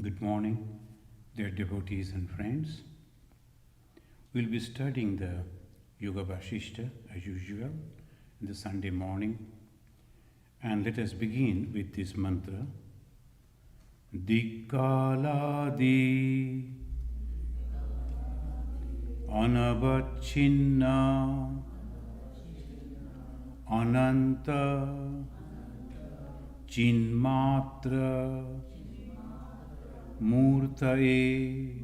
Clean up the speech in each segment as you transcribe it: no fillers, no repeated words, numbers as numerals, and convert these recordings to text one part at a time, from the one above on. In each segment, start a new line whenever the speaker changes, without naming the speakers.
Good morning, dear devotees and friends. We'll be studying the Yoga Vasistha as usual in the Sunday morning. And let us begin with this mantra. Dikaladi Anavachinna Ananta Chinmatra Murtaye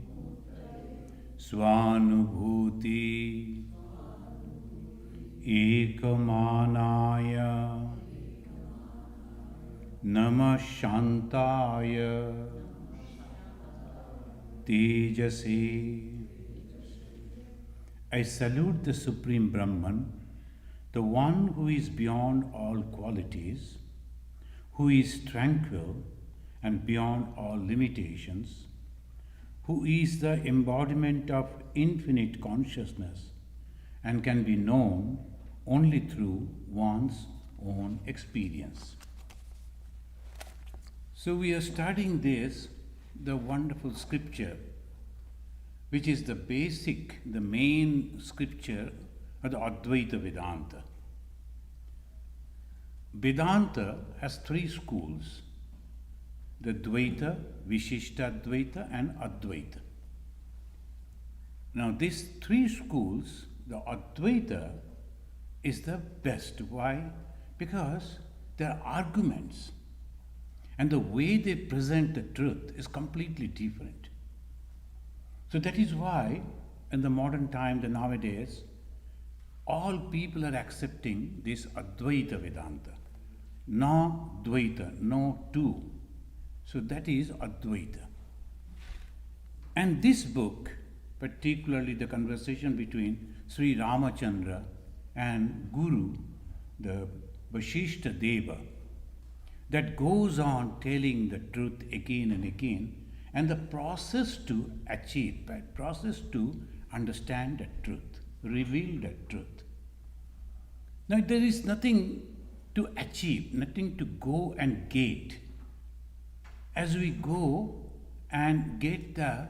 Swanubhuti Ekamanaya Namah Shantaya Tejase. I salute the Supreme Brahman, the one who is beyond all qualities, who is tranquil and beyond all limitations, who is the embodiment of infinite consciousness and can be known only through one's own experience. So we are studying this, the wonderful scripture, which is the main scripture of the Advaita Vedanta. Vedanta has three schools: the Dvaita, Vishishtadvaita and Advaita. Now these three schools, the Advaita is the best. Why? Because their arguments and the way they present the truth is completely different. So that is why in the modern time, the nowadays, all people are accepting this Advaita Vedanta. No Dvaita, no two. So that is Advaita. And this book, particularly the conversation between Sri Ramachandra and Guru, the Vasistha Deva, that goes on telling the truth again and again, and the process to achieve, process to understand the truth, reveal the truth. Now there is nothing to achieve, nothing to go and get. As we go and get the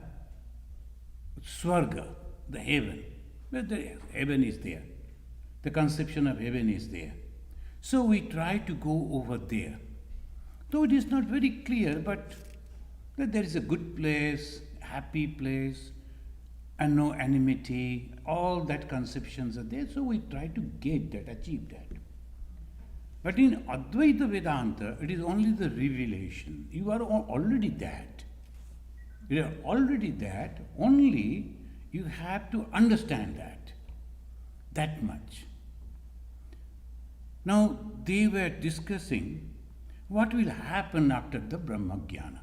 Swarga, the heaven, the heaven is there, the conception of heaven is there. So we try to go over there. Though it is not very clear, but that there is a good place, happy place, and no enmity, all that conceptions are there, so we try to get that, achieve that. But in Advaita Vedanta, it is only the revelation. You are already that. You are already that, only you have to understand that much. Now, they were discussing what will happen after the Brahmagyana.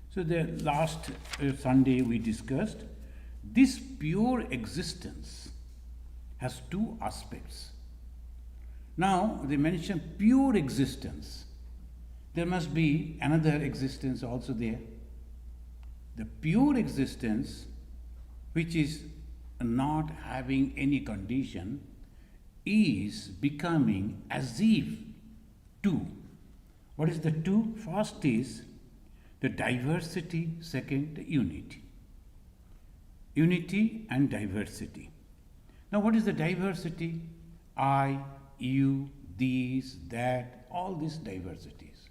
So the last Sunday we discussed, this pure existence has two aspects. Now they mention pure existence. There must be another existence also there. The pure existence, which is not having any condition, is becoming as if two. What is the two? First is the diversity, second, the unity. Unity and diversity. Now what is the diversity? I, you, these, that, all these diversities.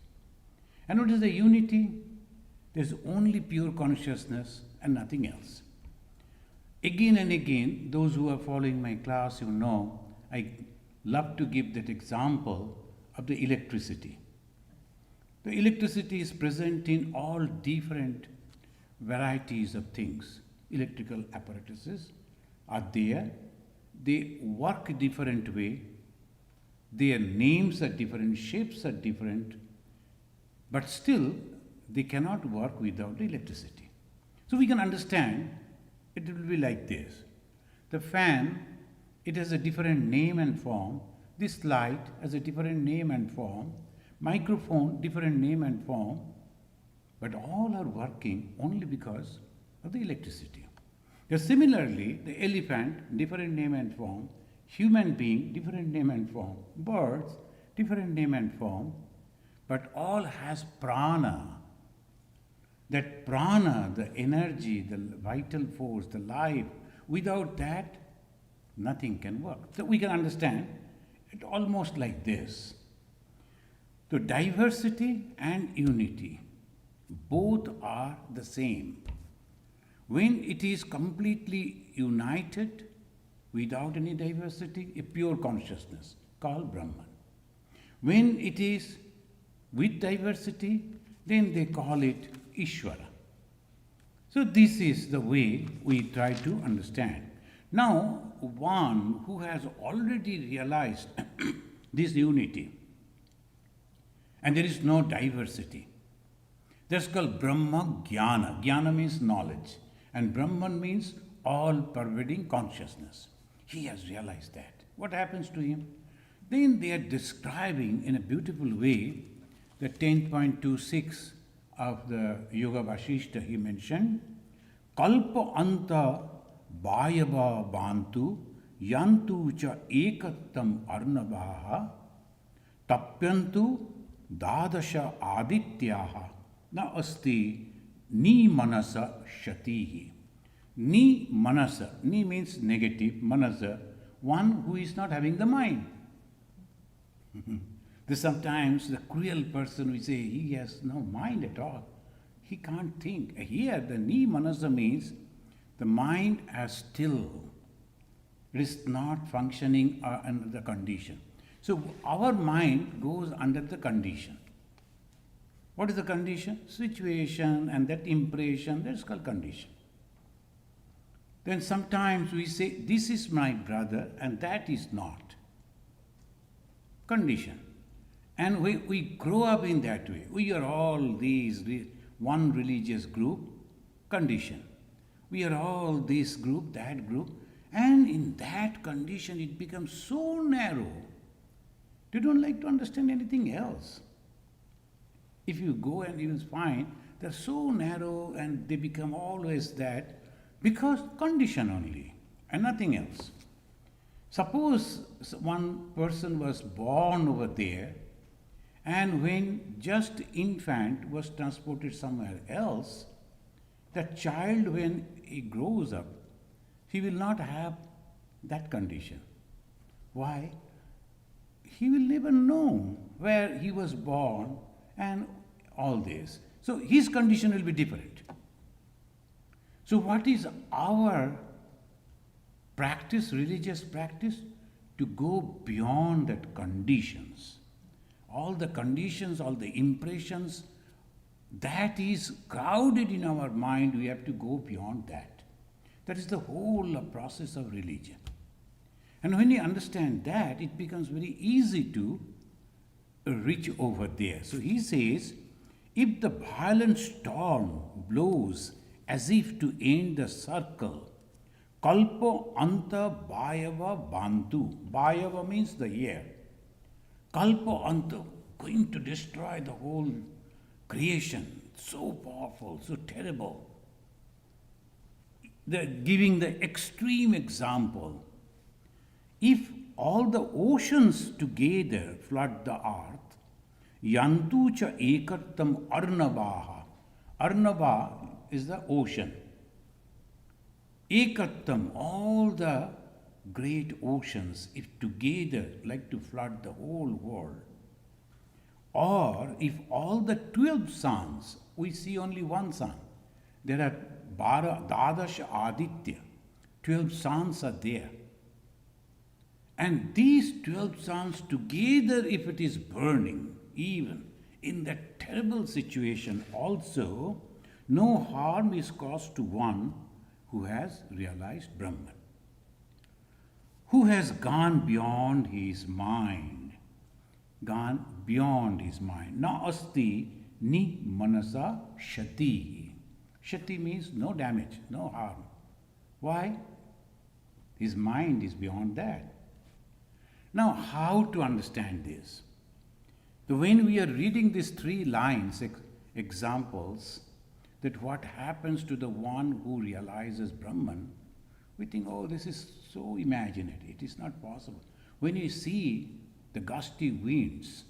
And what is the unity? There's only pure consciousness and nothing else. Again and again, those who are following my class, you know, I love to give that example of the electricity. The electricity is present in all different varieties of things. Electrical apparatuses are there. They work different way. Their names are different, shapes are different, but still they cannot work without electricity. So we can understand it will be like this. The fan, it has a different name and form. This light has a different name and form. Microphone, different name and form. But all are working only because of the electricity. Similarly, the elephant, different name and form. Human being, different name and form. Birds, different name and form. But all has prana. That prana, the energy, the vital force, the life, without that, nothing can work. So we can understand it almost like this. The diversity and unity, both are the same. When it is completely united, without any diversity, a pure consciousness called Brahman. When it is with diversity, then they call it Ishvara. So this is the way we try to understand. Now, one who has already realized this unity, and there is no diversity, that's called Brahmagyana. Jnana means knowledge, and Brahman means all-pervading consciousness. He has realized that. What happens to him? Then they are describing in a beautiful way the 10.26 of the Yoga Vasistha he mentioned, Kalpa anta bhayava bantu yantu cha ekattam arnavaha tapyantu dadasha adityaha na asti ni manasa shatihi. Ni manasa, ni means negative, manasa, one who is not having the mind. Sometimes the cruel person we say he has no mind at all. He can't think. Here the ni manasa means the mind as still. It is not functioning under the condition. So our mind goes under the condition. What is the condition? Situation and that impression, that's called condition. Then sometimes we say, this is my brother and that is not. Condition. And we grow up in that way. We are all these, one religious group, condition. We are all this group, that group, and in that condition it becomes so narrow. You don't like to understand anything else. If you go and you will find they're so narrow and they become always that because condition only and nothing else. Suppose one person was born over there and when just infant was transported somewhere else, that child when he grows up, he will not have that condition. Why? He will never know where he was born and all this. So his condition will be different. So what is our practice, religious practice? To go beyond that conditions. All the conditions, all the impressions, that is crowded in our mind, we have to go beyond that. That is the whole process of religion. And when you understand that, it becomes very easy to reach over there. So he says, if the violent storm blows as if to end the circle, kalpa anta bhayava bantu. Bhayava means the air. Kalpa anta, going to destroy the whole creation. So powerful, so terrible. They're giving the extreme example. If all the oceans together flood the earth, yantu cha ekartam arnavaha. Arnava is the ocean. Ekartam, all the great oceans, if together like to flood the whole world. Or if all the 12 suns, we see only one sun. There are Dadash Aditya, 12 suns are there. And these 12 suns together, if it is burning, even in that terrible situation also, no harm is caused to one who has realized Brahman, who has gone beyond his mind, gone beyond his mind. Na asti ni manasa shati. Shati means no damage, no harm. Why? His mind is beyond that. Now, how to understand this? When we are reading these 3 lines, examples, that what happens to the one who realizes Brahman, we think, oh, this is so imaginary, it is not possible. When you see the gusty winds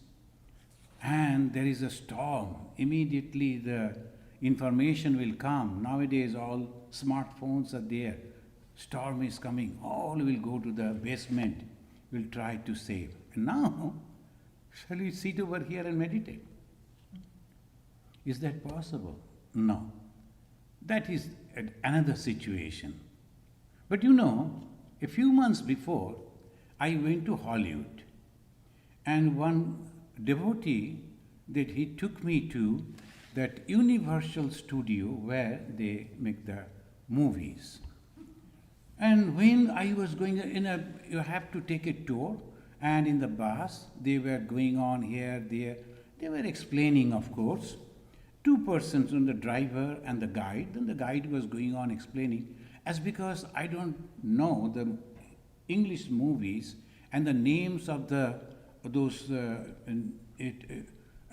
and there is a storm, immediately the information will come. Nowadays, all smartphones are there. Storm is coming. All will go to the basement. Will try to save. And now, shall we sit over here and meditate? Is that possible? No. That is another situation. But a few months before, I went to Hollywood, and one devotee that he took me to that Universal studio where they make the movies. And when I was going you have to take a tour, and in the bus they were going on here, there. They were explaining, of course. Two persons, the driver and the guide. Then the guide was going on explaining. As because I don't know the English movies and the names of those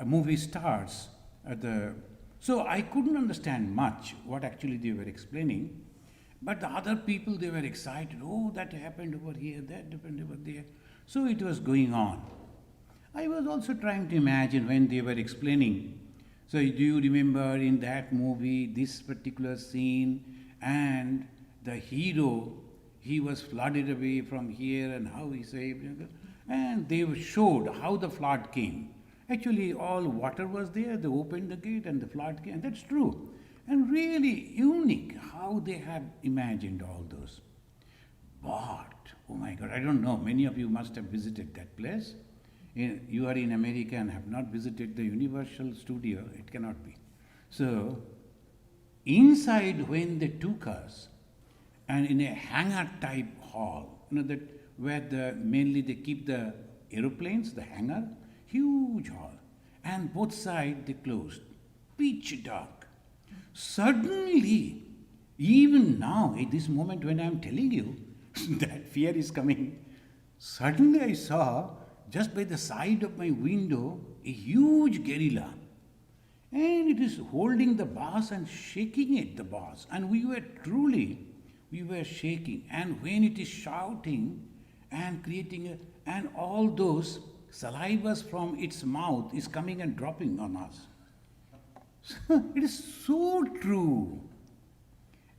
movie stars. So I couldn't understand much what actually they were explaining. But the other people, they were excited. Oh, that happened over here, that happened over there. So it was going on. I was also trying to imagine when they were explaining. So do you remember in that movie, this particular scene, and the hero, he was flooded away from here and how he saved. And they showed how the flood came. Actually, all water was there. They opened the gate and the flood came. That's true. And really unique how they have imagined all those. But, oh my God, I don't know. Many of you must have visited that place. You are in America and have not visited the Universal studio. It cannot be. So, inside when they took us, and in a hangar type hall, that where mainly they keep the aeroplanes, the hangar, huge hall, and both sides they closed, pitch dark. Suddenly, even now, at this moment when I am telling you that fear is coming, suddenly I saw just by the side of my window a huge gorilla, and it is holding the bars and shaking it, the bars, and we were shaking, and when it is shouting and creating and all those salivas from its mouth is coming and dropping on us. It is so true.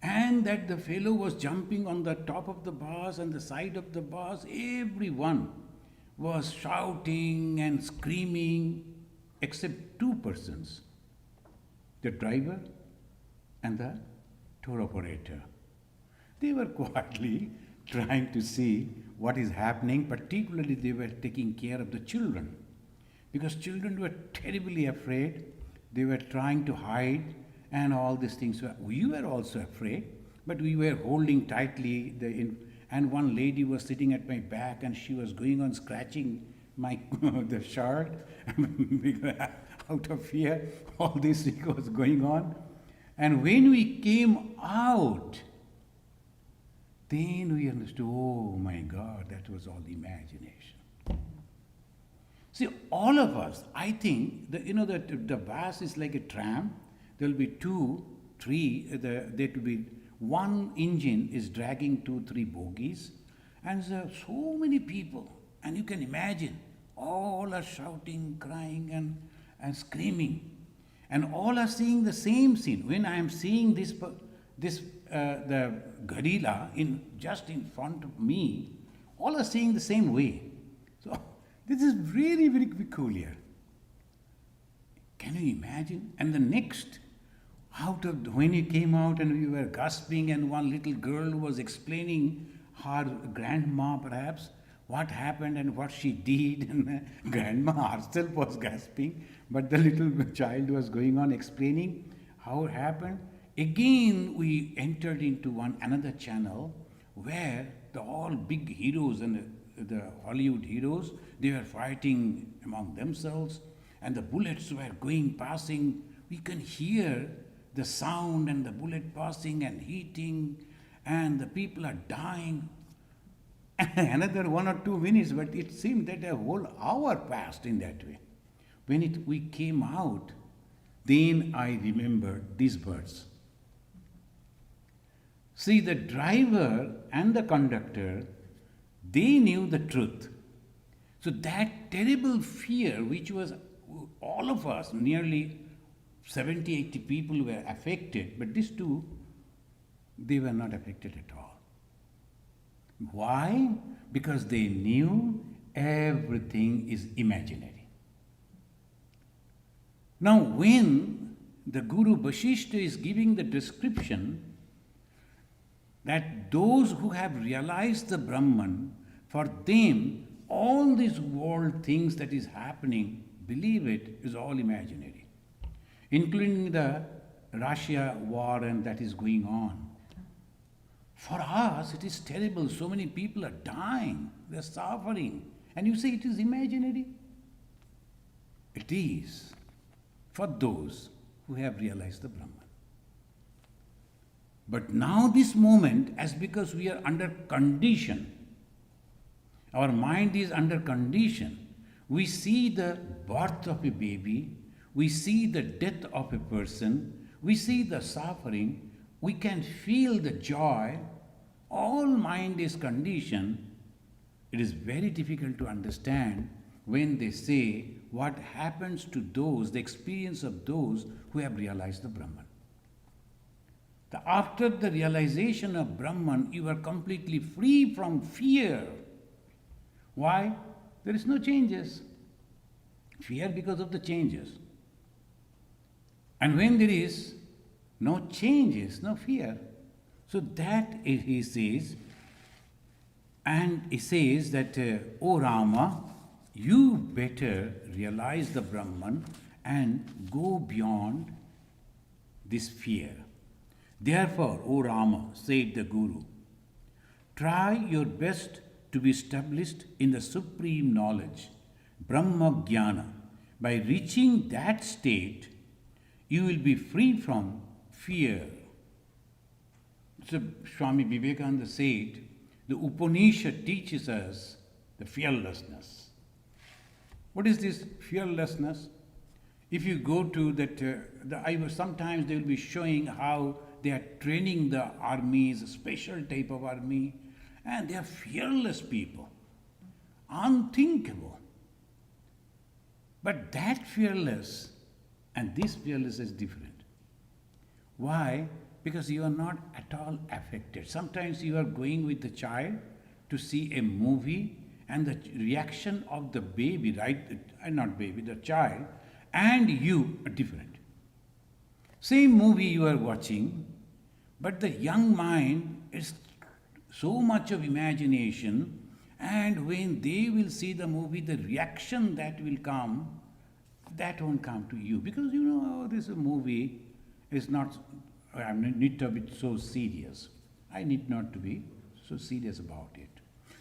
And that the fellow was jumping on the top of the bars and the side of the bars, everyone was shouting and screaming except two persons, the driver and the tour operator. They were quietly trying to see what is happening, particularly they were taking care of the children. Because children were terribly afraid, they were trying to hide and all these things. We were also afraid, but we were holding tightly. And one lady was sitting at my back and she was going on scratching my the shirt out of fear. All this was going on. And when we came out, then we understood, oh my God, that was all imagination. See, all of us, I think, the bus is like a tram. There will be 2, 3, there will be one engine is dragging 2, 3 bogies, and so many people. And you can imagine, all are shouting, crying, and screaming. And all are seeing the same scene. When I am seeing the gorilla just in front of me, all are seeing the same way. So this is very, very peculiar. Can you imagine? And the next, when he came out and we were gasping, and one little girl was explaining her grandma perhaps what happened and what she did, and grandma herself was gasping, but the little child was going on explaining how it happened. Again, we entered into another channel where all big heroes and the Hollywood heroes, they were fighting among themselves, and the bullets were passing. We can hear the sound and the bullet passing and hitting, and the people are dying. Another 1 or 2 minutes, but it seemed that a whole hour passed in that way. When we came out, then I remembered these words. See, the driver and the conductor, they knew the truth. So that terrible fear, which was all of us, nearly 70, 80 people were affected, but these two, they were not affected at all. Why? Because they knew everything is imaginary. Now, when the Guru Vasistha is giving the description that those who have realized the Brahman, for them, all these world things that is happening, believe it, is all imaginary, including the Russia war and that is going on. For us, it is terrible. So many people are dying, they are suffering. And you say it is imaginary? It is for those who have realized the Brahman. But now this moment, as because we are under condition, our mind is under condition, we see the birth of a baby, we see the death of a person, we see the suffering, we can feel the joy, all mind is conditioned. It is very difficult to understand when they say what happens to those, the experience of those who have realized the Brahman. After the realization of Brahman, you are completely free from fear. Why? There is no changes. Fear because of the changes. And when there is no changes, no fear, so that is, he says, and he says that, O Rama, you better realize the Brahman and go beyond this fear. Therefore, O Rama, said the Guru, try your best to be established in the supreme knowledge, Brahmagyana. By reaching that state, you will be free from fear. So Swami Vivekananda said, the Upanishad teaches us the fearlessness. What is this fearlessness? If you go to that, sometimes they will be showing how they are training the armies, a special type of army, and they are fearless people, unthinkable. But that fearless and this fearless is different. Why? Because you are not at all affected. Sometimes you are going with the child to see a movie and the reaction of the baby, the child, and you are different. Same movie you are watching, but the young mind is so much of imagination, and when they will see the movie, the reaction that will come, that won't come to you. Because you know, this movie is not, I need to be so serious. I need not to be so serious about it.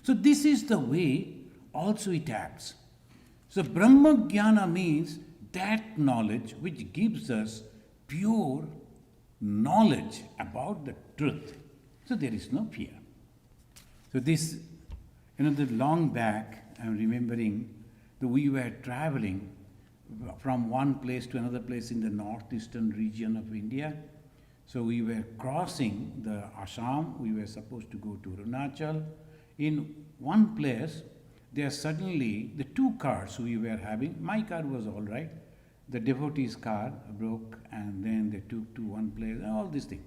So this is the way also it acts. So Brahmagyana means that knowledge which gives us pure knowledge about the truth. So there is no fear. So this, the long back, I'm remembering that we were traveling from one place to another place in the northeastern region of India. So we were crossing the Assam, we were supposed to go to Arunachal. In one place, there suddenly, the two cars we were having, my car was all right, the devotee's car broke, and then they took to one place, all these things.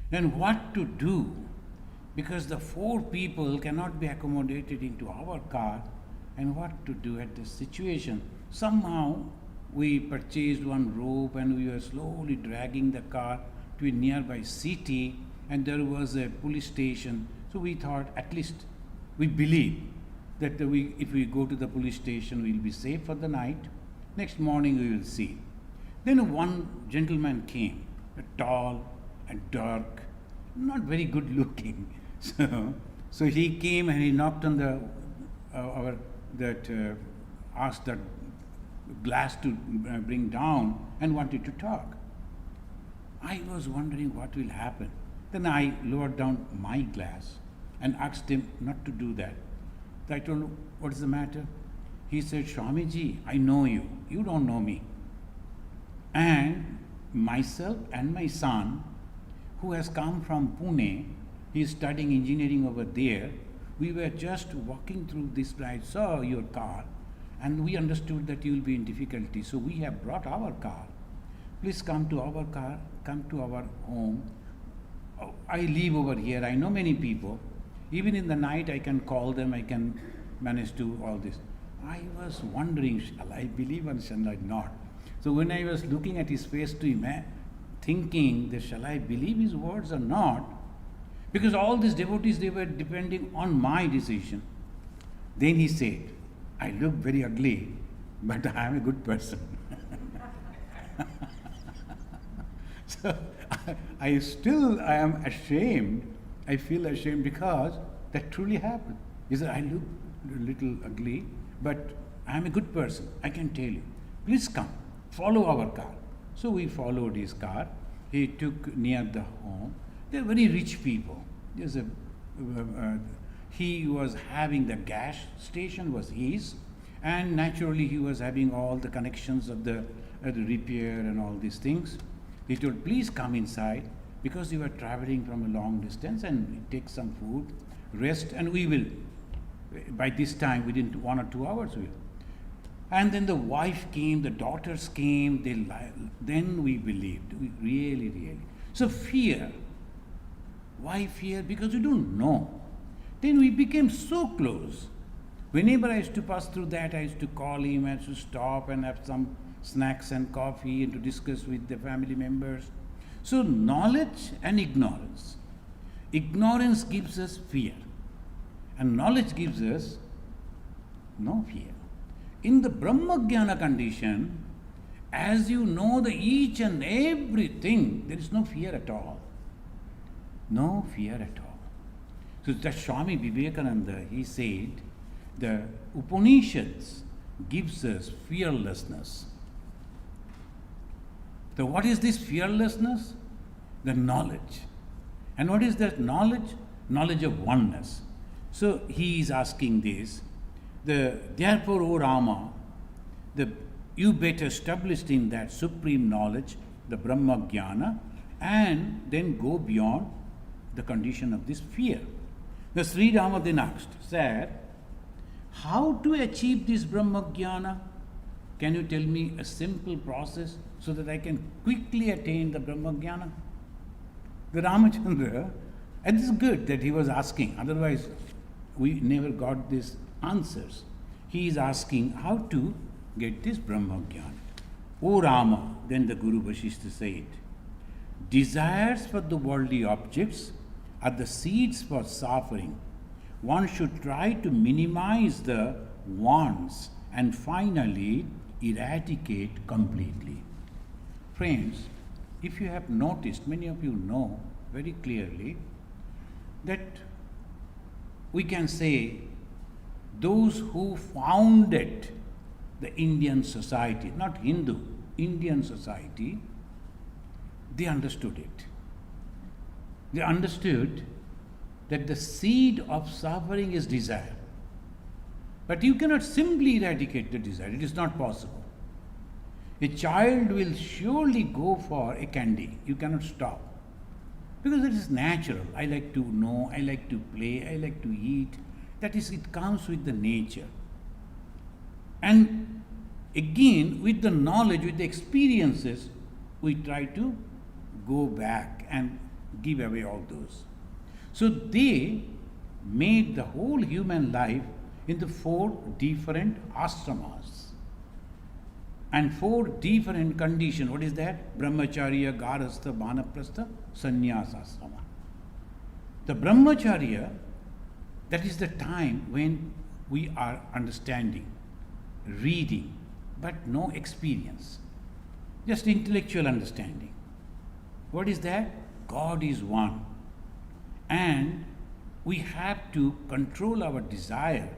Then what to do? Because the four people cannot be accommodated into our car, and what to do at this situation? Somehow we purchased one rope and we were slowly dragging the car to a nearby city, and there was a police station. So we thought, at least we believe that if we go to the police station, we will be safe for the night. Next morning we will see. Then one gentleman came, tall and dark, not very good looking. So he came and he knocked on asked that glass to bring down and wanted to talk. I was wondering what will happen. Then I lowered down my glass and asked him not to do that. I told him, what is the matter? He said, Swamiji, I know you. You don't know me. And myself and my son, who has come from Pune, he is studying engineering over there. We were just walking through this. I saw your car, and we understood that you will be in difficulty. So we have brought our car. please come to our car, come to our home. Oh, I live over here, I know many people. Even in the night I can call them, I can manage to all this. I was wondering, shall I believe or shall I not? So when I was looking at his face to him, thinking that shall I believe his words or not, because all these devotees, they were depending on my decision. Then he said, I look very ugly, but I am a good person. So I am ashamed. I feel ashamed because that truly happened. He said, I look a little ugly, but I am a good person. I can tell you. Please come, follow our car. So we followed his car. He took near the home. They are very rich people. He was having the gas station was his, and naturally he was having all the connections of the repair and all these things. He told, please come inside, because you are traveling from a long distance, and take some food, rest, and we will, by this time, within 1 or 2 hours, we will. And then the wife came, the daughters came, then we believed, really. So fear. Why fear? Because you don't know. Then we became so close. Whenever I used to pass through that, I used to call him, I used to stop and have some snacks and coffee and to discuss with the family members. So knowledge and ignorance. Ignorance gives us fear, and knowledge gives us no fear. In the Brahmagyana condition, as you know the each and everything, there is no fear at all. No fear at all. So that Swami Vivekananda, he said, the Upanishads gives us fearlessness. So what is this fearlessness? The knowledge. And what is that knowledge? Knowledge of oneness. So he is asking this. Therefore, O Rama, you better established in that supreme knowledge, the Brahmagyana, and then go beyond the condition of this fear. The Sri Rama then asked, said, how to achieve this Brahmagyana? Can you tell me a simple process so that I can quickly attain the Brahmagyana? The Ramachandra, and this is good that he was asking, otherwise we never got these answers. He is asking how to get this Brahmagyana. O Rama, then the Guru Vasistha said, desires for the worldly objects are the seeds for suffering. One should try to minimize the wants and finally eradicate completely. Friends, if you have noticed, many of you know very clearly that we can say those who founded the Indian society, not Hindu, Indian society, they understood it. They understood that the seed of suffering is desire. But you cannot simply eradicate the desire, it is not possible. A child will surely go for a candy, you cannot stop. Because it is natural. I like to know, I like to play, I like to eat. That is, it comes with the nature. And again, with the knowledge, with the experiences, we try to go back and give away all those. So they made the whole human life into 4 different ashramas and 4 different conditions. What is that? Brahmacharya, Garastha, Banaprastha, Sannyasa asrama. The Brahmacharya, that is the time when we are understanding, reading, but no experience, just intellectual understanding. What is that? God is one. And we have to control our desire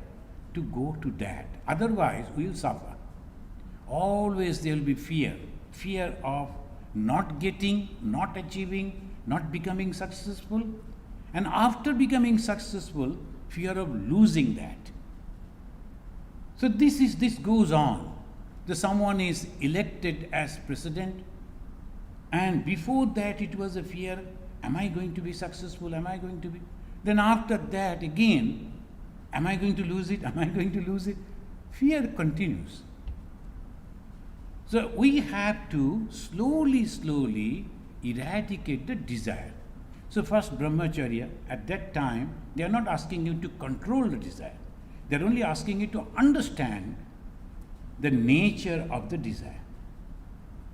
to go to that. Otherwise, we will suffer. Always there will be fear. Fear of not getting, not achieving, not becoming successful. And after becoming successful, fear of losing that. So this goes on. Someone is elected as president, and before that it was a fear, am I going to be successful? Am I going to be? Then after that again, am I going to lose it? Am I going to lose it? Fear continues. So we have to slowly eradicate the desire. So first Brahmacharya, at that time, they are not asking you to control the desire. They are only asking you to understand the nature of the desire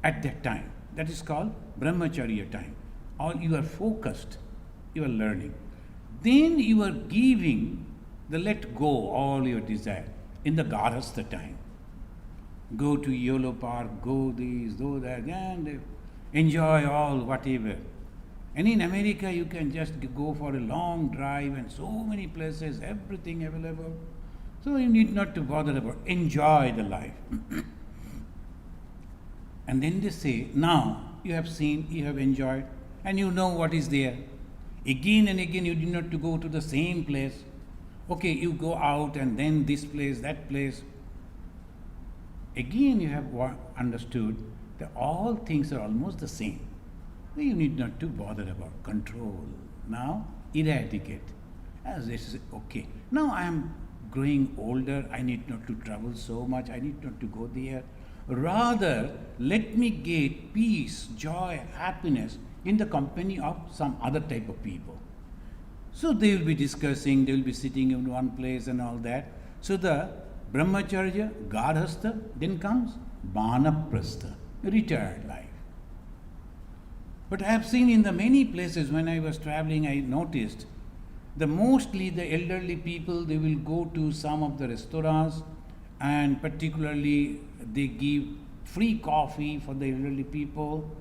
at that time. That is called Brahmacharya time. Or you are focused, you are learning. Then you are giving the let go all your desire in the Garhastha time. Go to Yolo Park, go this, go that, and enjoy all whatever. And in America, you can just go for a long drive and so many places, everything available. So you need not to bother about, enjoy the life. And then they say, now you have seen, you have enjoyed, and you know what is there. Again and again, you do not to go to the same place. Okay, you go out and then this place, that place. Again, you have understood that all things are almost the same. You need not to bother about control. Now, eradicate. As this is okay. Now I am growing older. I need not to travel so much. I need not to go there. Rather, let me get peace, joy, happiness in the company of some other type of people. So they will be discussing, they will be sitting in one place and all that. So the Brahmacharya, Garhastha, then comes Banaprastha, retired life. But I have seen in the many places when I was traveling, I noticed mostly the elderly people, they will go to some of the restaurants, and particularly they give free coffee for the elderly people,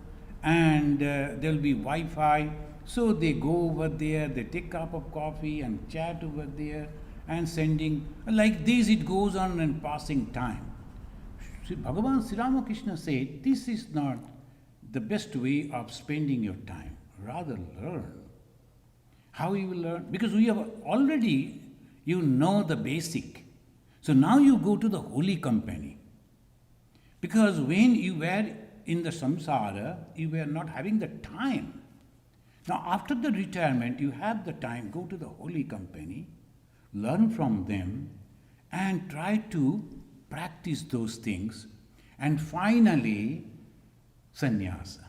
and there will be Wi-Fi. So they go over there, they take a cup of coffee and chat over there and sending, like this it goes on and passing time. Bhagavan Sri Ramakrishna said, this is not the best way of spending your time. Rather learn. How you will learn? Because we have already, you know the basic. So now you go to the holy company. Because when you were in the samsara, you were not having the time. Now after the retirement, you have the time, go to the holy company, learn from them, and try to practice those things. And finally, sannyasa.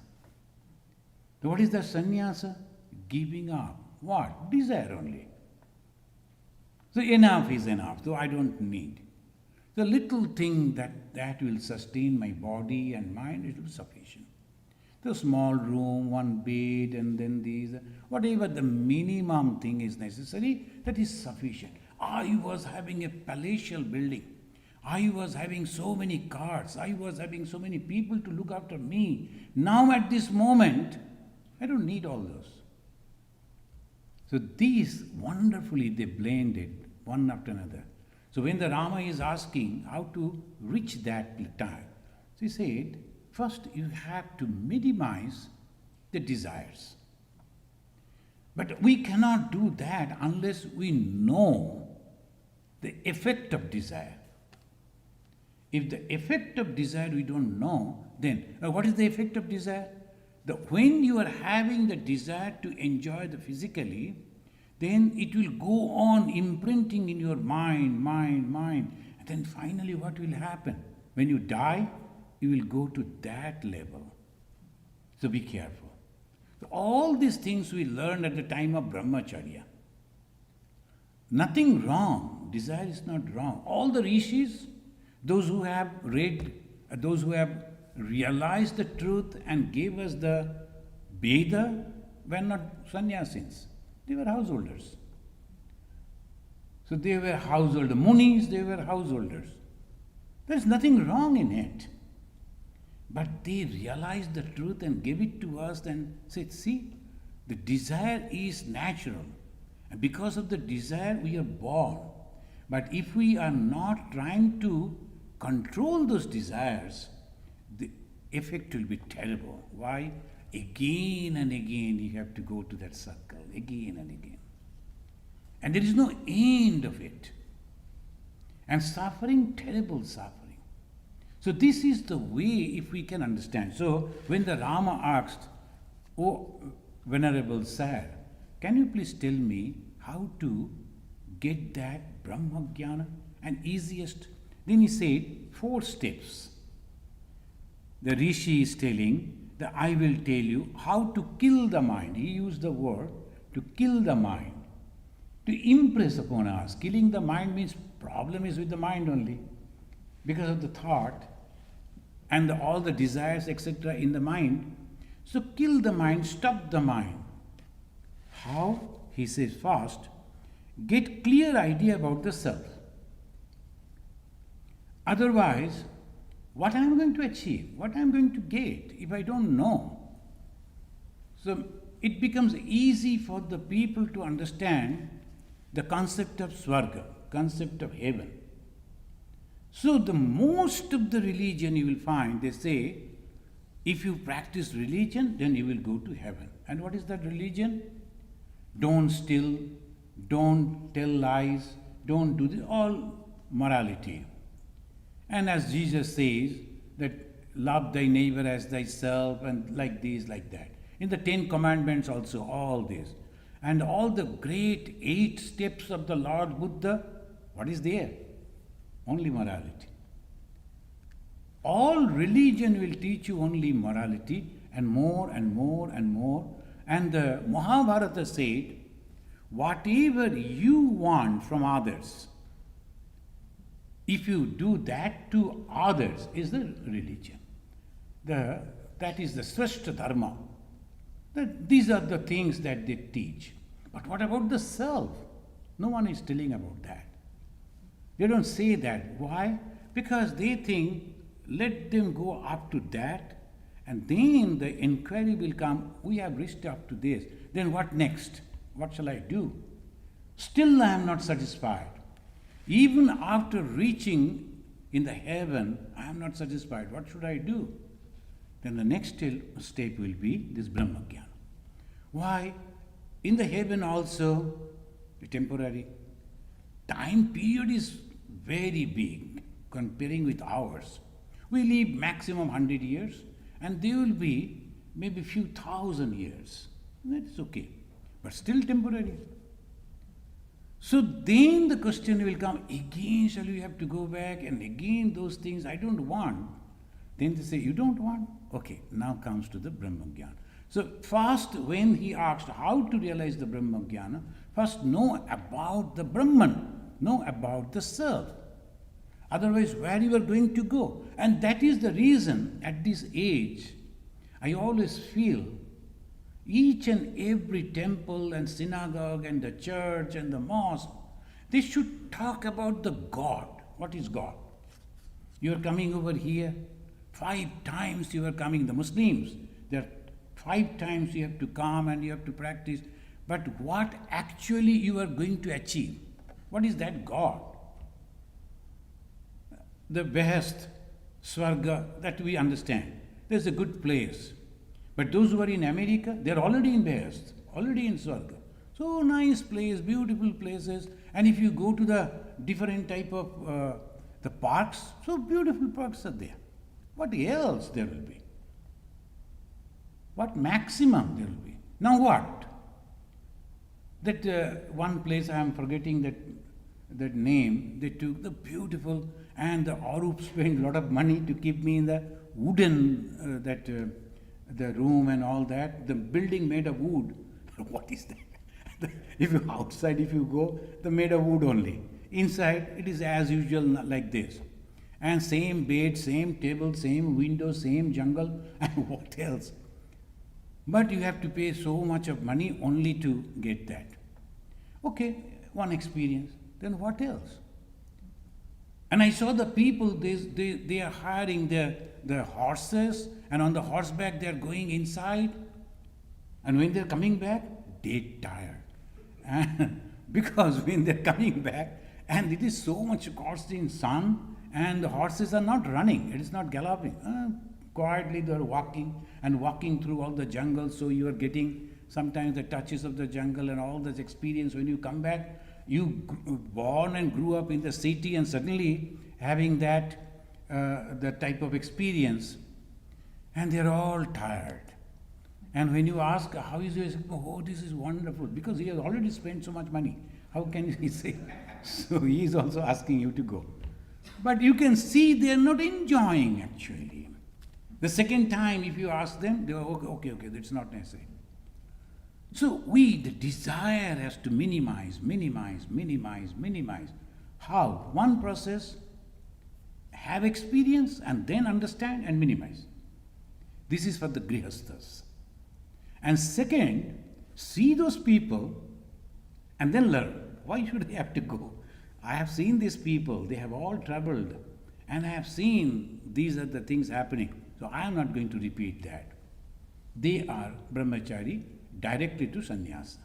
So what is the sannyasa? Giving up. What? Desire only. So enough is enough, so I don't need. The little thing that will sustain my body and mind, it will be sufficient. The small room, one bed, and then these, whatever the minimum thing is necessary, that is sufficient. I was having a palatial building. I was having so many cars. I was having so many people to look after me. Now at this moment, I don't need all those. So these wonderfully they blended one after another. So when the Rama is asking how to reach that time, so he said, first you have to minimize the desires. But we cannot do that unless we know the effect of desire. If the effect of desire we don't know, then what is the effect of desire? When you are having the desire to enjoy the physically, then it will go on imprinting in your mind. And then finally what will happen? When you die, you will go to that level. So be careful. So all these things we learned at the time of Brahmacharya. Nothing wrong. Desire is not wrong. All the rishis, those who have read, those who have realized the truth and gave us the Veda, were not sannyasis. They were householders. So they were householders. Munis, they were householders. There is nothing wrong in it. But they realized the truth and gave it to us and said, see, the desire is natural. And because of the desire, we are born. But if we are not trying to control those desires, the effect will be terrible. Why? Again and again you have to go to that circle, again and again. And there is no end of it. And suffering, terrible suffering. So this is the way if we can understand. So when the Rama asked, "Oh, Venerable Sir, can you please tell me how to get that Brahmagyana?" And easiest, then he said 4 steps. the Rishi is telling that I will tell you how to kill the mind. He used the word to kill the mind, to impress upon us. Killing the mind means problem is with the mind only because of the thought and all the desires, etc. in the mind. So kill the mind, stop the mind. How? He says first, get clear idea about the self. Otherwise, what I am going to achieve, what I am going to get if I don't know? So it becomes easy for the people to understand the concept of Swarga, concept of heaven. So the most of the religion you will find, they say, if you practice religion, then you will go to heaven. And what is that religion? Don't steal, don't tell lies, don't do this, all morality. And as Jesus says, that love thy neighbor as thyself, and like this, like that. In the 10 Commandments also, all this. And all the great 8 steps of the Lord Buddha, what is there? Only morality. All religion will teach you only morality, and more and more and more. And the Mahabharata said, whatever you want from others, if you do that to others, is the religion. That is the Srashta Dharma. These are the things that they teach. But what about the self? No one is telling about that. They don't say that. Why? Because they think, let them go up to that, and then the inquiry will come, we have reached up to this. Then what next? What shall I do? Still I am not satisfied. Even after reaching in the heaven, I am not satisfied. What should I do? Then the next step will be this Brahmagyana. Why? In the heaven also, the temporary time period is very big comparing with ours. We live maximum 100 years, and they will be maybe few thousand years. That is okay, but still temporary. So then the question will come, again shall we have to go back, and again those things I don't want. Then they say, you don't want? Okay, now comes to the Brahmagyana. So first, when he asked how to realize the Brahmagyana, first know about the Brahman, know about the self. Otherwise, where you are going to go? And that is the reason at this age, I always feel each and every temple and synagogue and the church and the mosque, they should talk about the God. What is God? You are coming over here, 5 times you are coming, the Muslims, there are 5 times you have to come and you have to practice. But what actually you are going to achieve? What is that God? The Vasistha, Swarga, that we understand. There's a good place. But those who are in America, they're already in Vasistha, already in Swarga. So nice place, beautiful places. And if you go to the different type of the parks, so beautiful parks are there. What else there will be? What maximum there will be? Now what? That one place, I am forgetting that name, they took the beautiful, and the Arup spent a lot of money to keep me in the wooden, the room and all that. The building made of wood. What is that? If you outside, if you go, the made of wood only. Inside, it is as usual like this. And same bed, same table, same window, same jungle, and what else? But you have to pay so much of money only to get that. Okay, one experience. Then what else? And I saw the people, they are hiring their horses, and on the horseback they are going inside. And when they are coming back, dead tired. And because when they are coming back, and it is so much costly in sun, and the horses are not running, it is not galloping. Quietly they are walking and walking through all the jungle, so you are getting sometimes the touches of the jungle and all this experience. When you come back, you born and grew up in the city, and suddenly having that type of experience, and they are all tired. And when you ask, how is it? Oh, this is wonderful, because he has already spent so much money. How can he say? So he is also asking you to go. But you can see they are not enjoying actually. The second time, if you ask them, they are okay, that's not necessary. So the desire has to minimize. How? One process, have experience and then understand and minimize. This is for the grihasthas. And second, see those people and then learn. Why should I have to go? I have seen these people, they have all traveled, and I have seen these are the things happening. So I am not going to repeat that. They are brahmachari directly to sannyasa.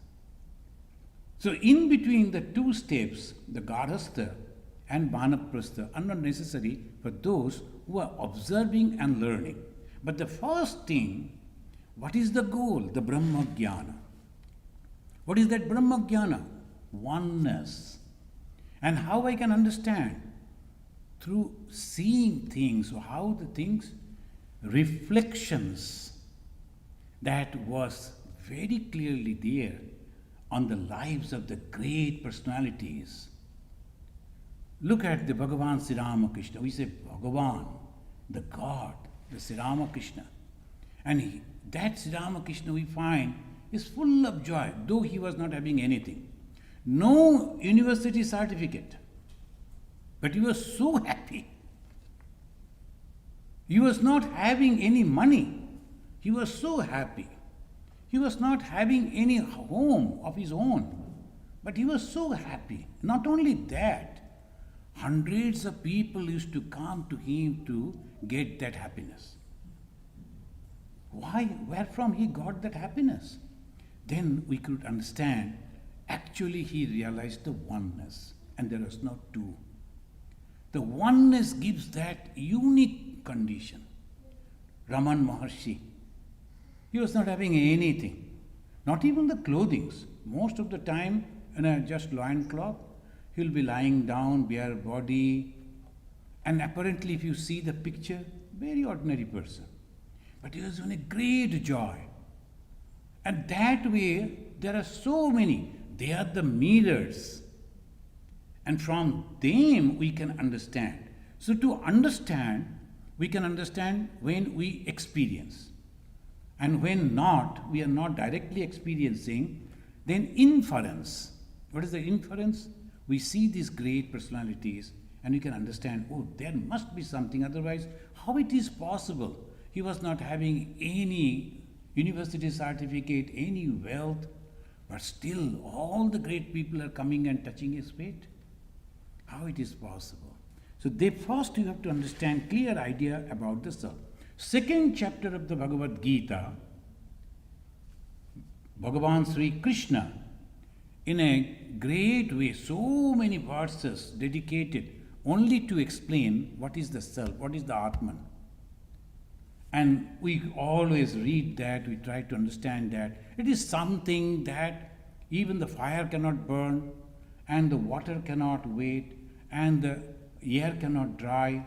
So in between the two steps, the garhastha and vanaprastha are not necessary for those who are observing and learning. But the first thing, what is the goal? The Brahmagyana. What is that Brahmagyana? Oneness. And how I can understand? Through seeing things, so how the things, reflections that was very clearly there on the lives of the great personalities. Look at the Bhagavan Sri Ramakrishna. We say Bhagavan, the God, the Sri Ramakrishna. And that Sri Ramakrishna we find is full of joy, though he was not having anything. No university certificate. But he was so happy. He was not having any money. He was so happy. He was not having any home of his own. But he was so happy. Not only that, hundreds of people used to come to him to get that happiness. Why? Where from he got that happiness? Then we could understand, actually he realized the oneness, and there was not two. The oneness gives that unique condition. Raman Maharshi, he was not having anything, not even the clothings. Most of the time, in a just loincloth, he will be lying down, bare body, and apparently if you see the picture, very ordinary person. But he was in a great joy. And that way, there are so many. They are the mirrors. And from them we can understand. So to understand, we can understand when we experience. And when not, we are not directly experiencing, then inference. What is the inference? We see these great personalities and we can understand, oh, there must be something, otherwise how it is possible? He was not having any university certificate, any wealth, but still all the great people are coming and touching his feet. How it is possible? So first you have to understand clear idea about the self. Second chapter of the Bhagavad Gita, Bhagavan Sri Krishna, in a great way, so many verses dedicated only to explain what is the self, what is the Atman. And we always read that, we try to understand that. It is something that even the fire cannot burn, and the water cannot wait, and the air cannot dry.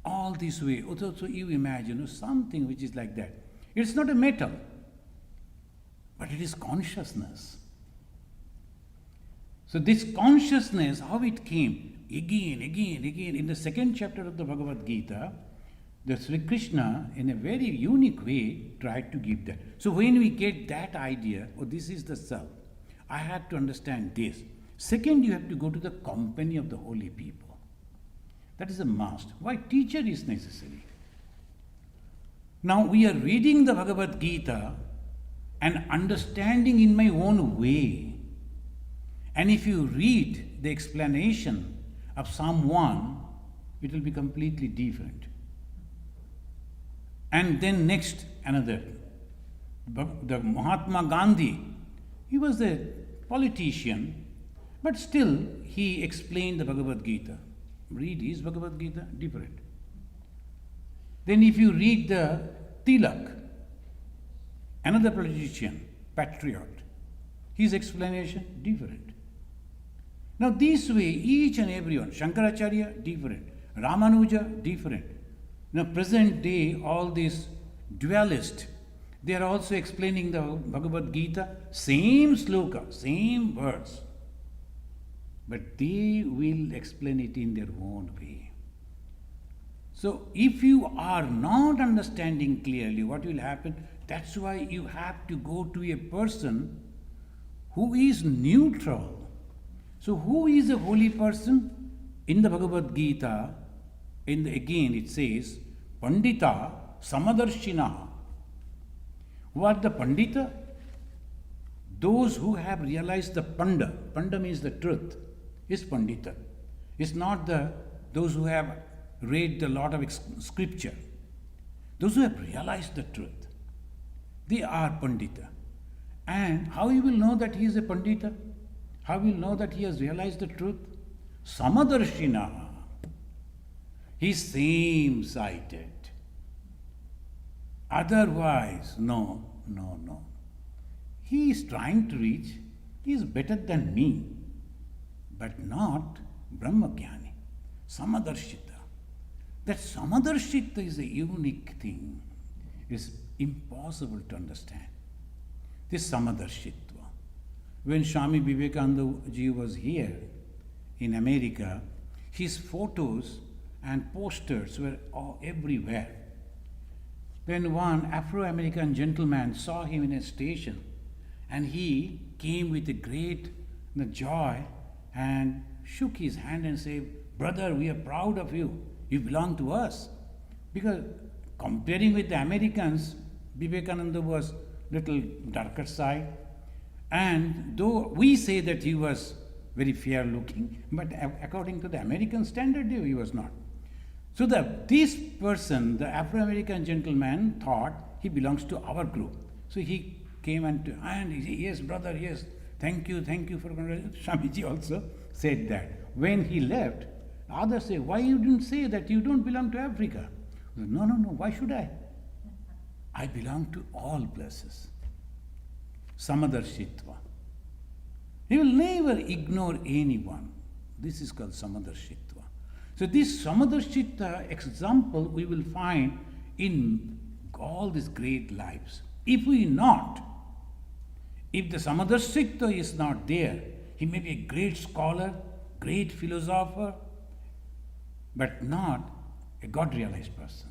All this way. So you imagine something which is like that. It's not a metal, but it is consciousness. So this consciousness, how it came, again, in the second chapter of the Bhagavad Gita, the Sri Krishna, in a very unique way, tried to give that. So when we get that idea, this is the self, I had to understand this. Second, you have to go to the company of the holy people. That is a must. Why? Teacher is necessary. Now we are reading the Bhagavad Gita and understanding in my own way. And if you read the explanation of someone, it will be completely different. And then next, another. The Mahatma Gandhi, he was a politician, but still he explained the Bhagavad Gita. Read his Bhagavad Gita, different. Then if you read the Tilak, another politician, patriot, his explanation, different. Now this way, each and everyone, Shankaracharya, different, Ramanuja, different. Now present day, all these dualists, they are also explaining the Bhagavad Gita, same sloka, same words. But they will explain it in their own way. So if you are not understanding clearly what will happen, that's why you have to go to a person who is neutral. So who is a holy person? In the Bhagavad Gita, again it says, Pandita Samadarshina. Who are the Pandita? Those who have realized the Panda. Panda means the truth. Is Pandita. It's not those who have read a lot of scripture. Those who have realized the truth. They are Pandita. And how you will know that he is a Pandita? How will you know that he has realized the truth? Samadarshina. He is same-sighted. Otherwise, no. He is trying to reach, he is better than me, but not Brahmagyani. Samadarshita. That Samadarshita is a unique thing. It's impossible to understand. This Samadarshitva. When Swami Vivekananda ji was here in America, his photos and posters were everywhere. Then one Afro-American gentleman saw him in a station, and he came with a great joy and shook his hand and said, "Brother, we are proud of you. You belong to us." Because comparing with the Americans, Vivekananda was little darker side. And though we say that he was very fair looking, but according to the American standard, he was not. So this person, the Afro-American gentleman, thought he belongs to our group. So he came and he said, "Yes, brother, yes, thank you for congratulations." Swamiji also said that. When he left, others say, "Why you didn't say that you don't belong to Africa?" No, why should I? I belong to all places. Samadarshitva. He will never ignore anyone. This is called Samadarshitva. So this Samadarshitva example we will find in all these great lives. If the Samadarshitva is not there, he may be a great scholar, great philosopher, but not a God-realized person.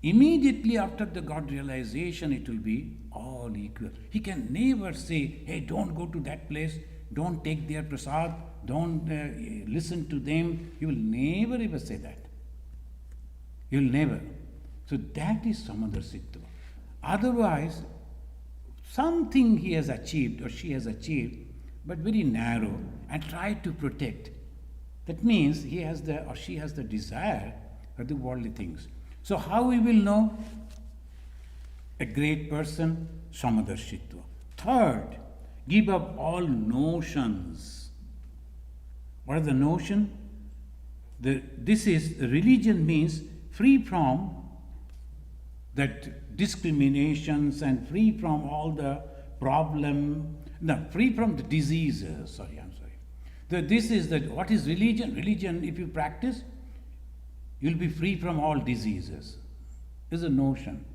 Immediately after the God realization, it will be all equal. He can never say, "Hey, don't go to that place, don't take their prasad, don't listen to them." He will never ever say that. He will never. So that is Samadarshitva. Otherwise, something he has achieved or she has achieved, but very narrow, and try to protect. That means he has she has the desire for the worldly things. So how we will know a great person? Samadarshitva. Third, give up all notions. What is the notion? Religion means free from that discriminations and free from all the free from the diseases. What is religion? Religion, if you practice, you'll be free from all diseases. Is a notion.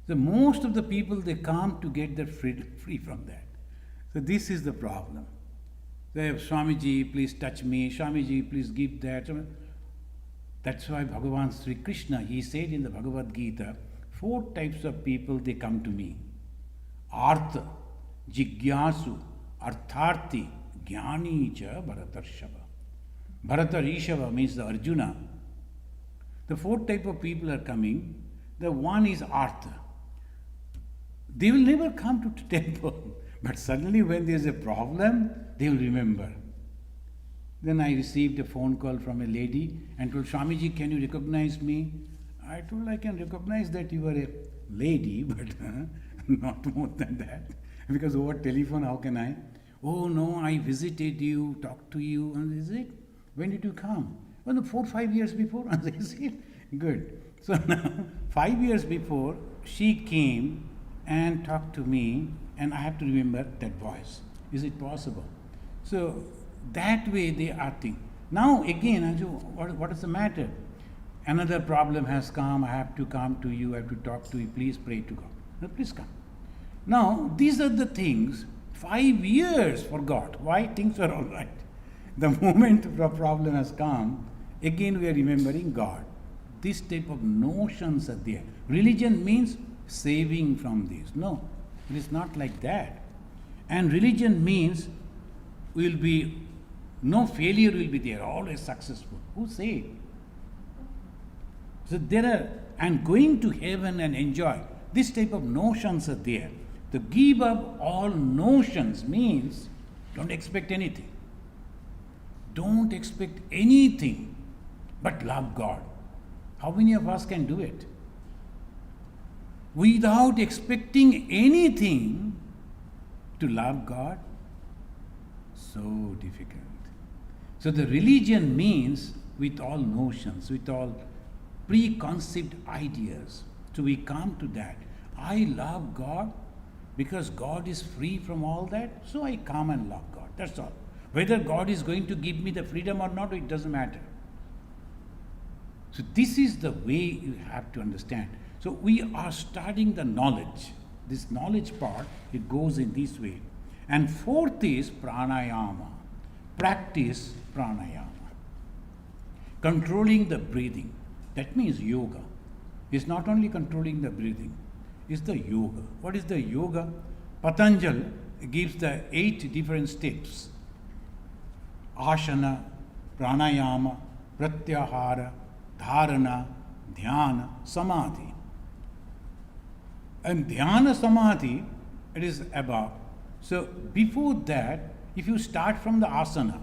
So most of the people, they come to get their free from that. So this is the problem. They have, "Swamiji, please touch me. Swamiji, please give that." That's why Bhagavan Sri Krishna, he said in the Bhagavad Gita, 4 types of people, they come to me. Artha, Jigyasu, Artharthi, Jnani cha Bharatarshava. Bharatarishava means the Arjuna. The 4 type of people are coming. The one is Artha. They will never come to temple, but suddenly when there is a problem, they will remember. Then I received a phone call from a lady and told, "Swamiji, can you recognize me?" I told, "I can recognize that you are a lady, but not more than that. Because over telephone, how can I?" "Oh no, I visited you, talked to you." And is it? "When did you come?" "Well, 4-5 years before." And I said, "Good." So now, 5 years before, she came and talked to me, and I have to remember that voice. Is it possible? So that way they are thinking. Now again, what is the matter? Another problem has come. I have to come to you. I have to talk to you. Please pray to God. No, please come. Now these are the things. 5 years for God. Why things are all right? The moment the problem has come, again we are remembering God. This type of notions are there. Religion means saving from this. No, it is not like that. And religion means no failure will be there, always successful. Who say? So and going to heaven and enjoy, this type of notions are there. To give up all notions means don't expect anything. Don't expect anything but love God. How many of us can do it? Without expecting anything to love God? So difficult. So the religion means with all notions, with all preconceived ideas. So we come to that. I love God because God is free from all that, so I come and love God. That's all. Whether God is going to give me the freedom or not, it doesn't matter. So this is the way you have to understand. So we are studying the knowledge. This knowledge part, it goes in this way. And fourth is pranayama. Practice pranayama. Controlling the breathing. That means yoga. It's not only controlling the breathing, it's the yoga. What is the yoga? Patanjali gives the 8 different steps. Asana, pranayama, pratyahara, dharana, dhyana, samadhi. And dhyana samadhi, it is above. So before that, if you start from the asana,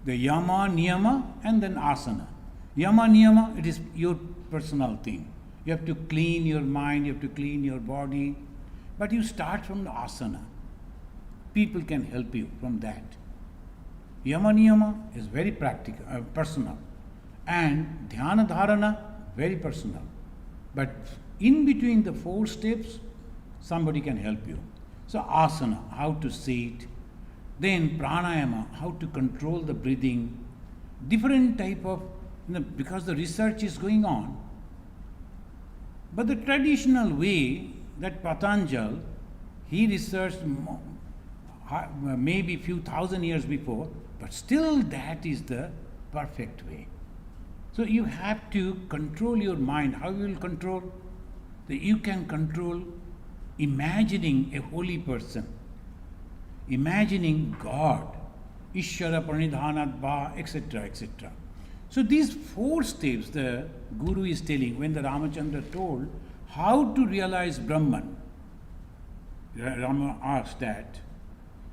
the yama, niyama, and then asana. Yama, niyama, it is your personal thing. You have to clean your mind, you have to clean your body. But you start from the asana. People can help you from that. Yama, niyama is very practical, personal. And dhyana, dharana, very personal. But in between the 4 steps, somebody can help you. So asana, how to sit. Then pranayama, how to control the breathing. Different type of, because the research is going on. But the traditional way that Patanjali, he researched maybe few thousand years before, but still that is the perfect way. So you have to control your mind. How you will control? That you can control imagining a holy person, imagining God, Ishvara Pranidhanat Bha, etc., etc. So these 4 steps the Guru is telling when the Ramachandra told how to realize Brahman. Rama asked that.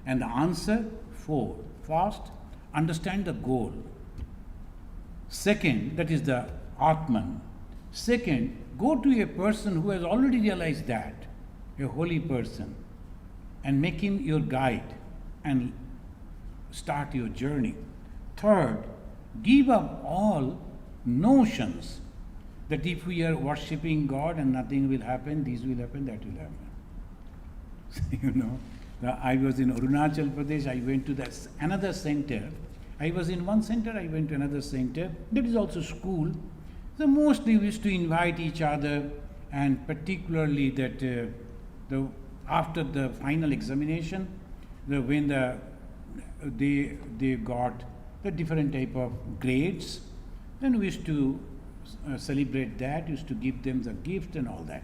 And the answer, 4. First, understand the goal. Second, that is the Atman. Second, go to a person who has already realized that, a holy person, and make him your guide and start your journey. Third, give up all notions that if we are worshipping God and nothing will happen, this will happen, that will happen. I was in Arunachal Pradesh, I went to another center. I was in one center, I went to another center. That is also school. So mostly we used to invite each other, and particularly that after the final examination, when they got the different type of grades, then we used to celebrate that, used to give them the gift and all that.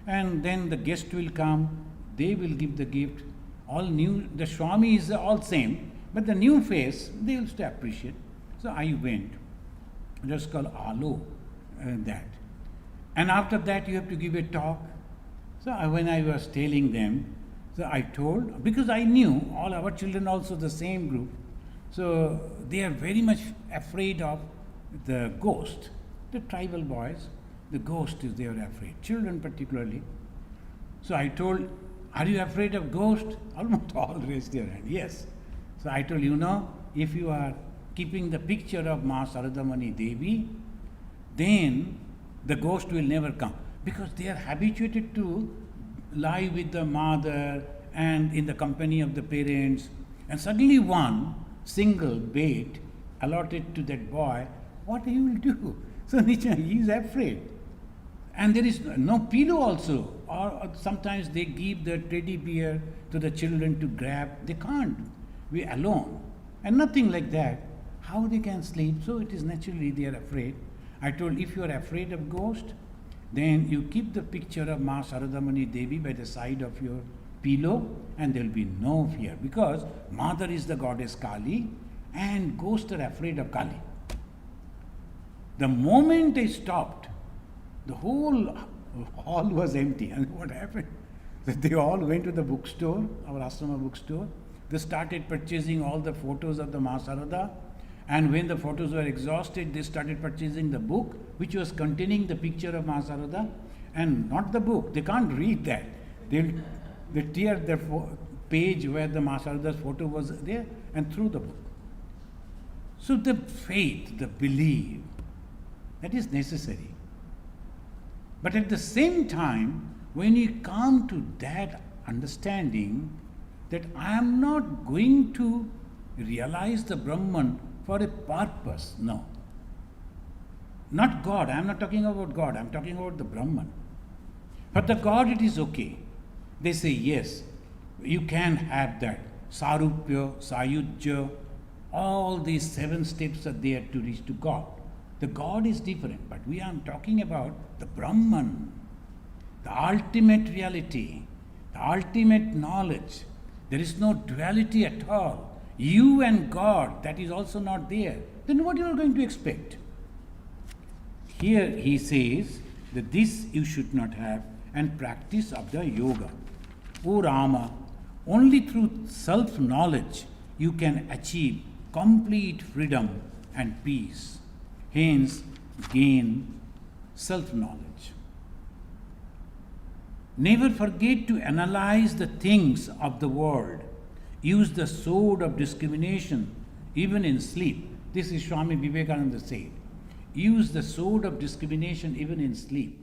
And then the guest will come, they will give the gift, all new, the Swami is all same, but the new face, they used to appreciate. So I went, just called Alo, that. And after that you have to give a talk. So when I was telling them, so I told, because I knew all our children also the same group, so they are very much afraid of the ghost. The tribal boys, the ghost is they are afraid, children particularly. So I told, are you afraid of ghost? Almost all raised their hand, yes. So I told, if you are keeping the picture of Ma Saradamani Devi, then the ghost will never come. Because they are habituated to lie with the mother and in the company of the parents. And suddenly one single bed allotted to that boy, what he will do? So he is afraid. And there is no pillow also. Or sometimes they give the teddy bear to the children to grab. They can't. We alone. And nothing like that. How they can sleep? So it is naturally they are afraid. I told, if you are afraid of ghost, then you keep the picture of Ma Saradamani Devi by the side of your pillow and there will be no fear, because mother is the goddess Kali and ghosts are afraid of Kali. The moment I stopped, the whole hall was empty. And what happened? They all went to the bookstore, our ashrama bookstore. They started purchasing all the photos of the Ma Sarada. And when the photos were exhausted, they started purchasing the book, which was containing the picture of Ma Sarada, and not the book. They can't read that. They tear the page where the Ma Sarada's photo was there and threw the book. So the faith, the belief, that is necessary. But at the same time, when you come to that understanding that I am not going to realize the Brahman for a purpose, no. Not God, I am not talking about God, I am talking about the Brahman. For the God it is okay. They say yes, you can have that. Sarupya, Sayujya, all these 7 steps are there to reach to God. The God is different, but we are talking about the Brahman, the ultimate reality, the ultimate knowledge. There is no duality at all. You and God, that is also not there. Then what you are going to expect? Here he says that this you should not have, and practice of the yoga. O Rama, only through self-knowledge you can achieve complete freedom and peace. Hence, gain self-knowledge. Never forget to analyze the things of the world. Use the sword of discrimination even in sleep. This is Swami Vivekananda said. Use the sword of discrimination even in sleep.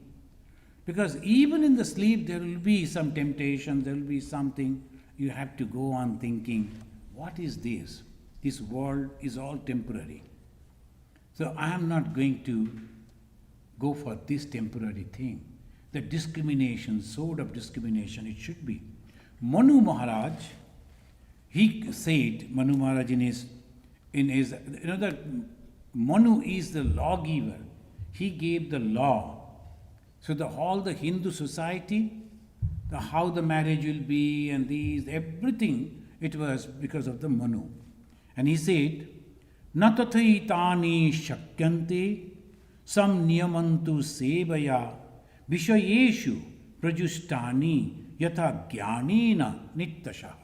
Because even in the sleep there will be some temptation, there will be something you have to go on thinking, what is this? This world is all temporary. So I am not going to go for this temporary thing. The discrimination, sword of discrimination, it should be. Manu Maharaj, he said, Manu Maharaj in his that Manu is the lawgiver. He gave the law. So all the Hindu society, how the marriage will be and these, everything, it was because of the Manu. And he said, Natathai tani shakyante sam niyamantu sevaya vishayeshu prajustani yatha jnanena nittashaha.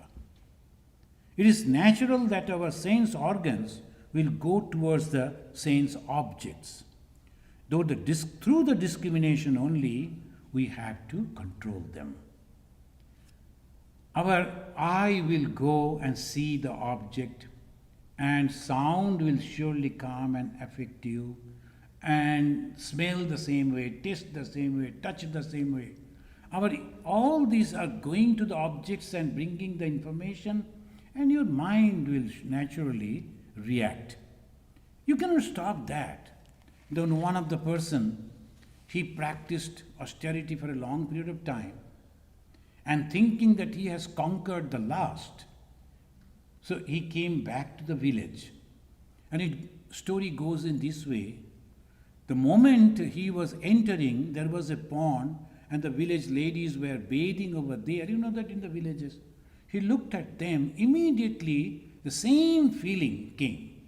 It is natural that our sense organs will go towards the sense objects. Though through the discrimination only, we have to control them. Our eye will go and see the object, and sound will surely come and affect you, and smell the same way, taste the same way, touch the same way. All these are going to the objects and bringing the information, and your mind will naturally react. You cannot stop that. Then one of the person, he practiced austerity for a long period of time, and thinking that he has conquered the last, so he came back to the village. And story goes in this way. The moment he was entering, there was a pond, and the village ladies were bathing over there. You know that in the villages. He looked at them, immediately the same feeling came.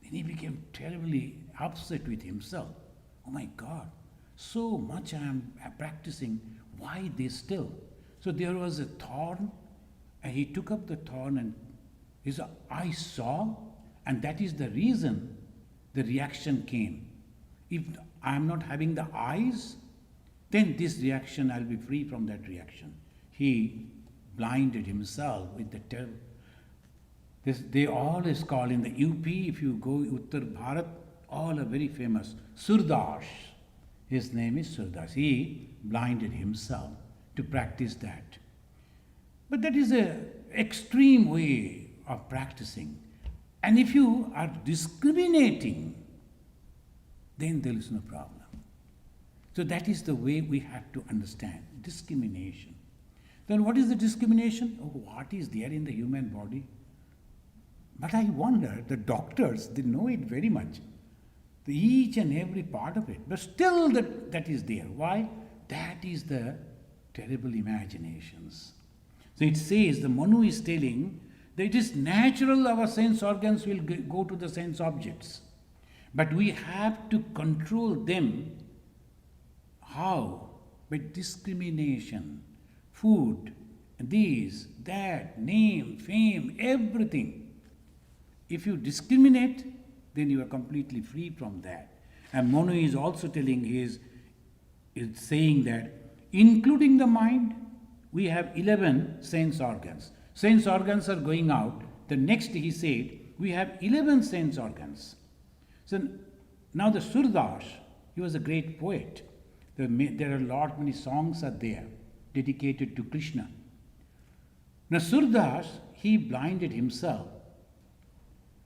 Then he became terribly upset with himself. Oh my God, so much I am practicing, why this still? So there was a thorn, and he took up the thorn and his eye saw, and that is the reason the reaction came. If I am not having the eyes, then this reaction, I'll be free from that reaction. He blinded himself with the terrible. They always call in the UP, if you go Uttar Bharat, all are very famous. Surdas. His name is Surdas. He blinded himself to practice that. But that is an extreme way of practicing. And if you are discriminating, then there is no problem. So that is the way we have to understand discrimination. Then what is the discrimination? Oh, what is there in the human body? But I wonder, the doctors, they know it very much. Each and every part of it. But still that is there. Why? That is the terrible imaginations. So it says, the Manu is telling that it is natural our sense organs will go to the sense objects. But we have to control them. How? By discrimination. Food, this, that, name, fame, everything. If you discriminate, then you are completely free from that. And Manu is also telling, is saying that including the mind, we have 11 sense organs. Sense organs are going out. The next he said, we have 11 sense organs. So now the Surdas, he was a great poet. There are many songs are there dedicated to Krishna. Now Surdas, he blinded himself.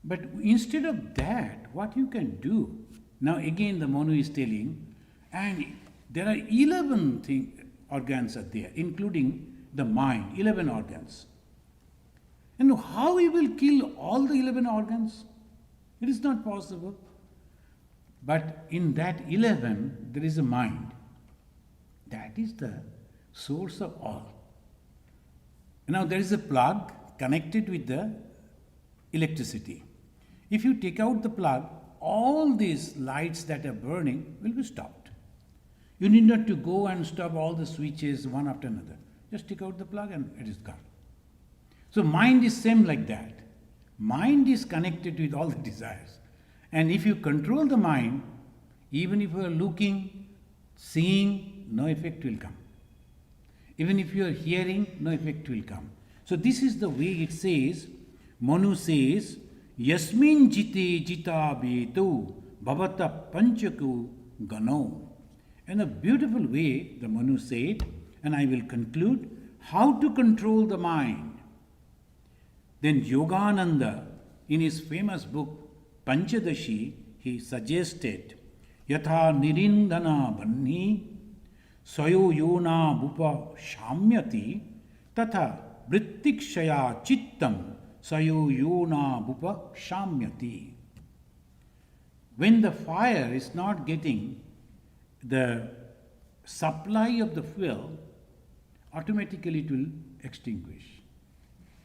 But instead of that, what you can do? Now again the Manu is telling, and there are 11 organs are there, including the mind, 11 organs. And how he will kill all the 11 organs? It is not possible. But in that 11, there is a mind. That is the source of all. Now there is a plug connected with the electricity. If you take out the plug, all these lights that are burning will be stopped. You need not to go and stop all the switches one after another. Just take out the plug and it is gone. So mind is same like that. Mind is connected with all the desires. And if you control the mind, even if you are looking, seeing, no effect will come. Even if you are hearing, no effect will come. So this is the way it says. Manu says, Yasmin jite jita betu bhavata panchaku gano. In a beautiful way, the Manu said, and I will conclude, how to control the mind. Then Yogananda, in his famous book Panchadashi, he suggested, Yatha nirindana banhi sayo yona bupa shamyati tatha vrittikshaya chittam sayo yona bupa shamyati. When the fire is not getting the supply of the fuel, automatically it will extinguish.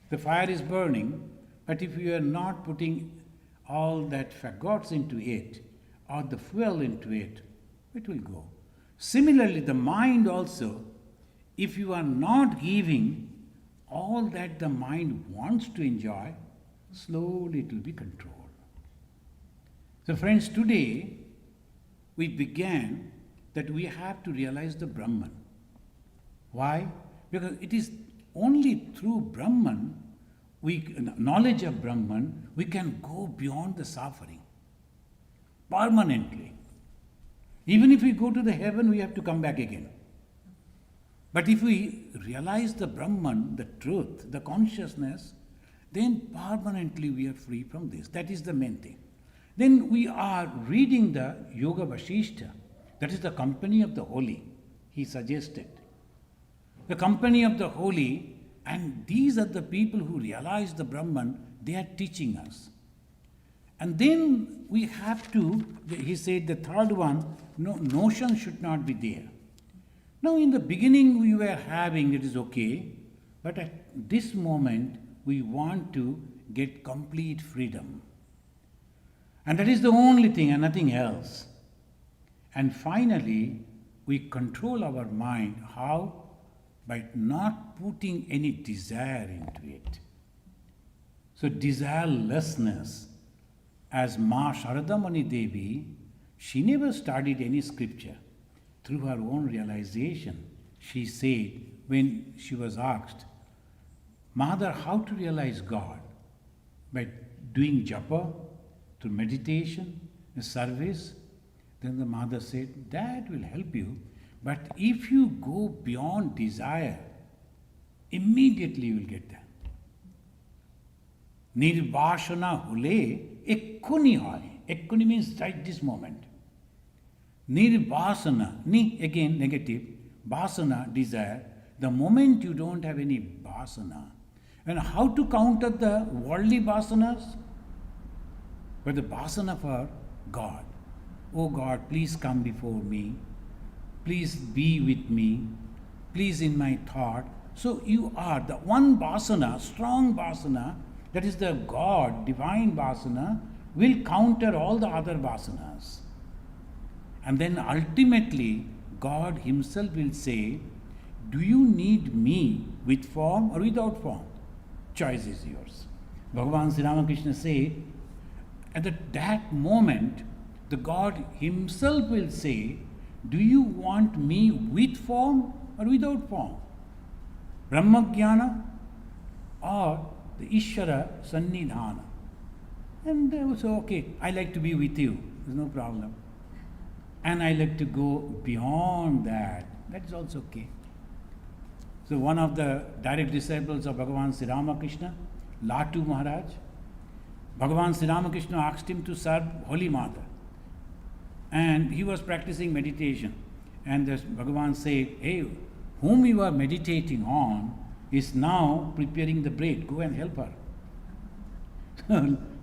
The fire is burning, but if you are not putting all that fagots into it or the fuel into it, it will go. Similarly, the mind also, if you are not giving all that the mind wants to enjoy, slowly it will be controlled. So friends, today we began that we have to realize the Brahman. Why? Because it is only through Brahman, knowledge of Brahman, we can go beyond the suffering permanently. Even if we go to the heaven, we have to come back again. But if we realize the Brahman, the truth, the consciousness, then permanently we are free from this. That is the main thing. Then we are reading the Yoga Vasistha. That is the company of the holy, he suggested. The company of the holy, and these are the people who realize the Brahman, they are teaching us. And then we have to, he said the third one, no, notion should not be there. Now in the beginning we were having, it is okay, but at this moment we want to get complete freedom. And that is the only thing and nothing else. And finally, we control our mind. How? By not putting any desire into it. So desirelessness, as Ma Sharadamani Devi, she never studied any scripture. Through her own realization, she said, when she was asked, Mother, how to realize God? By doing japa, through meditation, service. Then the mother said, that will help you. But if you go beyond desire, immediately you will get that. Nirbhashana hule ekkuni hoy. Ekkuni means right this moment. Nirbhasana, ni again negative, bhasana, desire. The moment you don't have any bhasana, And how to counter the worldly vasanas? But the vasana for God. Oh God, please come before me. Please be with me. Please in my thought. So you are the one vasana, strong vasana, that is the God, divine vasana, will counter all the other vasanas. And then ultimately, God Himself will say, do you need me with form or without form? Choice is yours. Bhagavan Sri Ramakrishna said, at that moment, the God Himself will say, do you want me with form or without form? Brahmagyana or the Ishvara Sannidhana. And they will say, okay, I like to be with you, there's no problem. And I like to go beyond that, that is also okay. So one of the direct disciples of Bhagavan Sri Ramakrishna, Latu Maharaj, Bhagavan Sri Ramakrishna asked him to serve Holy Mother. And he was practicing meditation. And Bhagavan said, hey, whom you are meditating on is now preparing the bread. Go and help her.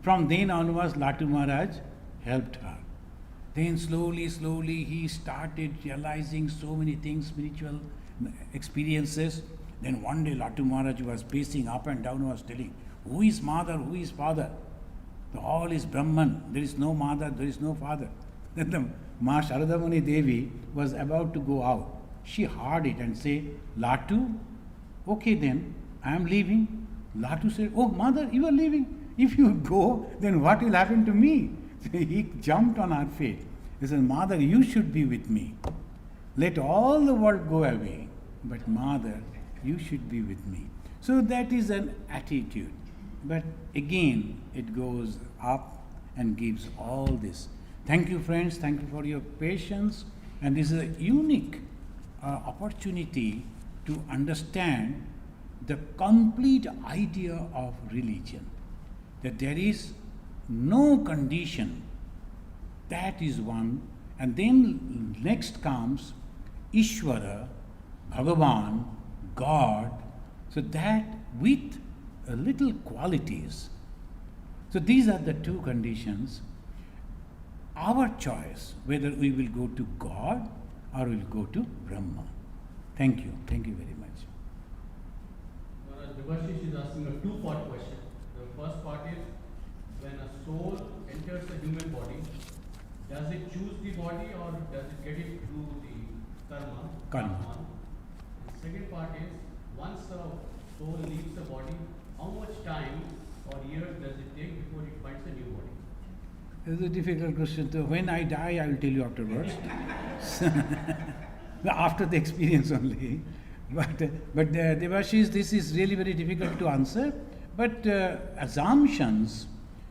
From then onwards, Latu Maharaj helped her. Then slowly he started realizing so many things, spiritual experiences. Then one day Latu Maharaj was pacing up and down, was telling, who is mother, who is father? The all is Brahman, there is no mother, there is no father. Then the Ma Sharadamuni Devi was about to go out. She heard it and said, Latu, okay then, I am leaving. Latu said, oh mother, you are leaving. If you go, then what will happen to me? He jumped on her feet. He said, mother, you should be with me. Let all the world go away. But mother, you should be with me. So that is an attitude. But again, it goes up and gives all this. Thank you, friends. Thank you for your patience. And this is a unique opportunity to understand the complete idea of religion. That there is no condition. That is one. And then next comes Ishvara, Bhagavan, God. So that with little qualities. So these are the two conditions. Our choice, whether we will go to God or we will go to Brahma. Thank you. Thank you very much.
Devashish is asking a two-part question. The first part is, when a soul enters the human body, does it choose the body or does it get it through the karma?
Karma.
The second part is, once the soul leaves the body, how much time or years does it take before it finds a new body?
This is a difficult question. So when I die, I will tell you afterwards. After the experience only. But Devashish, this is really very difficult to answer. But assumptions,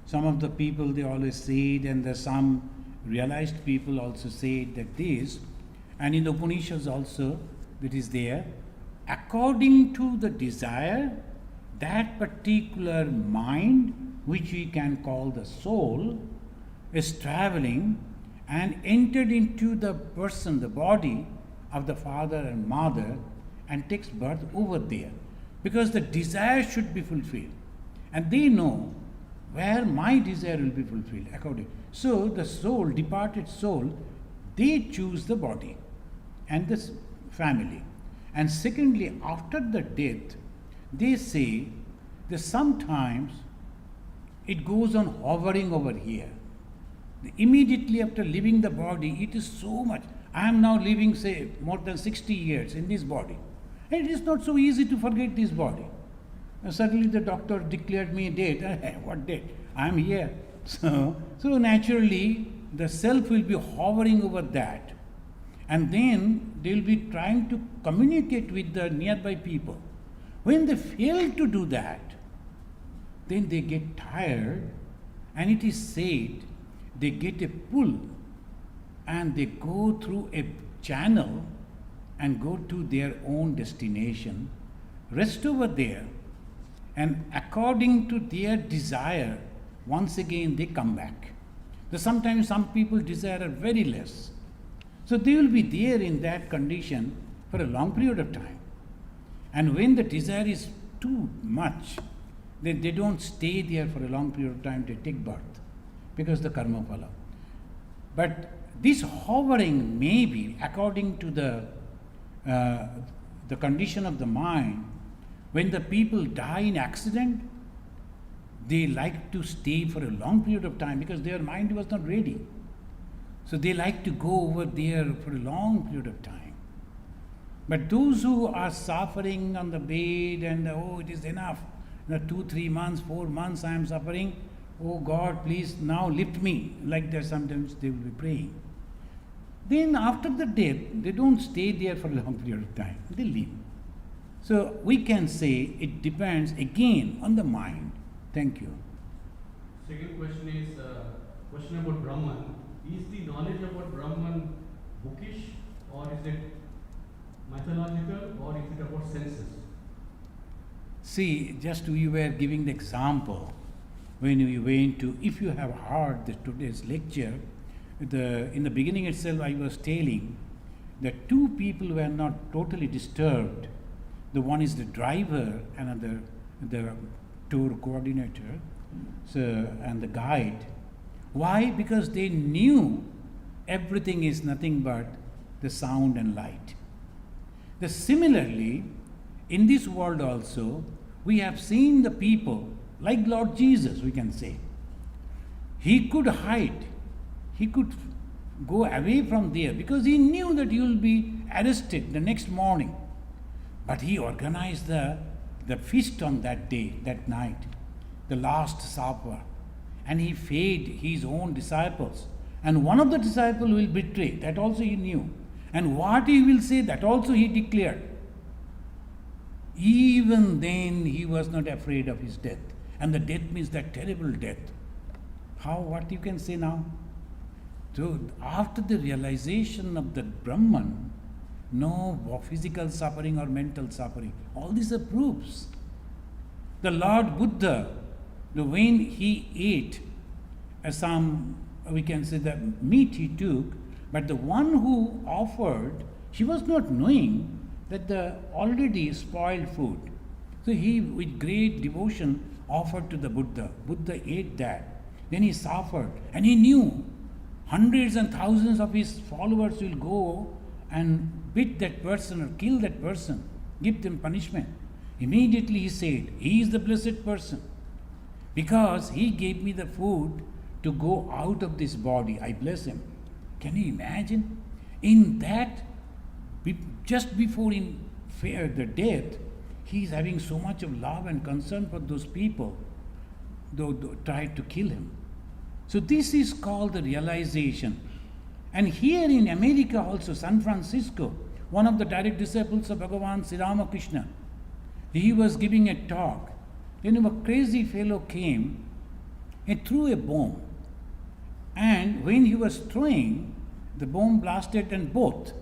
some of the people they always say it, and some realized people also say that this, and in the Upanishads also that is there, according to the desire, that particular mind, which we can call the soul, is traveling and entered into the person, the body of the father and mother, and takes birth over there. Because the desire should be fulfilled. And they know where my desire will be fulfilled according. So the soul, departed soul, they choose the body and the family. And secondly, after the death, they say that sometimes it goes on hovering over here. Immediately after leaving the body, it is so much. I am now living, say, more than 60 years in this body. And it is not so easy to forget this body. Suddenly the doctor declared me dead. What dead? I am here. So naturally, the self will be hovering over that. And then they will be trying to communicate with the nearby people. When they fail to do that, then they get tired, and it is said they get a pull and they go through a channel and go to their own destination, rest over there, and according to their desire, once again they come back. So sometimes some people desire very less. So they will be there in that condition for a long period of time. And when the desire is too much, they don't stay there for a long period of time, they take birth because the karma phala. But this hovering may be according to the condition of the mind. When the people die in accident, they like to stay for a long period of time because their mind was not ready. So they like to go over there for a long period of time. But those who are suffering on the bed and oh, it is enough, 2-3 months, 4 months I am suffering, oh God, please now lift me, like that sometimes they will be praying. Then after the death, they don't stay there for a long period of time, they leave. So we can say it depends again on the mind. Thank you.
Second question is question about Brahman. Is the knowledge about Brahman bookish, or is it mythological, or is it about senses?
See, just you were giving the example when we went to, if you have heard today's lecture, in the beginning itself I was telling that two people were not totally disturbed. The one is the driver, another the tour coordinator, and the guide. Why? Because they knew everything is nothing but the sound and light. Similarly, in this world also, we have seen the people, like Lord Jesus, we can say. He could hide, he could go away from there because he knew that he will be arrested the next morning. But he organized the feast on that day, that night, the Last Supper, and he fed his own disciples. And one of the disciples will betray, that also he knew. And what he will say, that also he declared. Even then, he was not afraid of his death. And the death means that terrible death. What you can say now? So, after the realization of the Brahman, no physical suffering or mental suffering. All these are proofs. The Lord Buddha, when he ate some, we can say the meat he took, but the one who offered, she was not knowing that the already spoiled food. So he, with great devotion, offered to the Buddha. Buddha ate that. Then he suffered, and he knew hundreds and thousands of his followers will go and beat that person or kill that person, give them punishment. Immediately he said, he is the blessed person because he gave me the food to go out of this body. I bless him. Can you imagine? In that, just before the death, he is having so much of love and concern for those people, though tried to kill him. So this is called the realization. And here in America also, San Francisco, one of the direct disciples of Bhagavan Sri Ramakrishna, he was giving a talk. Then a crazy fellow came and threw a bomb. And when he was throwing, the bomb blasted and both,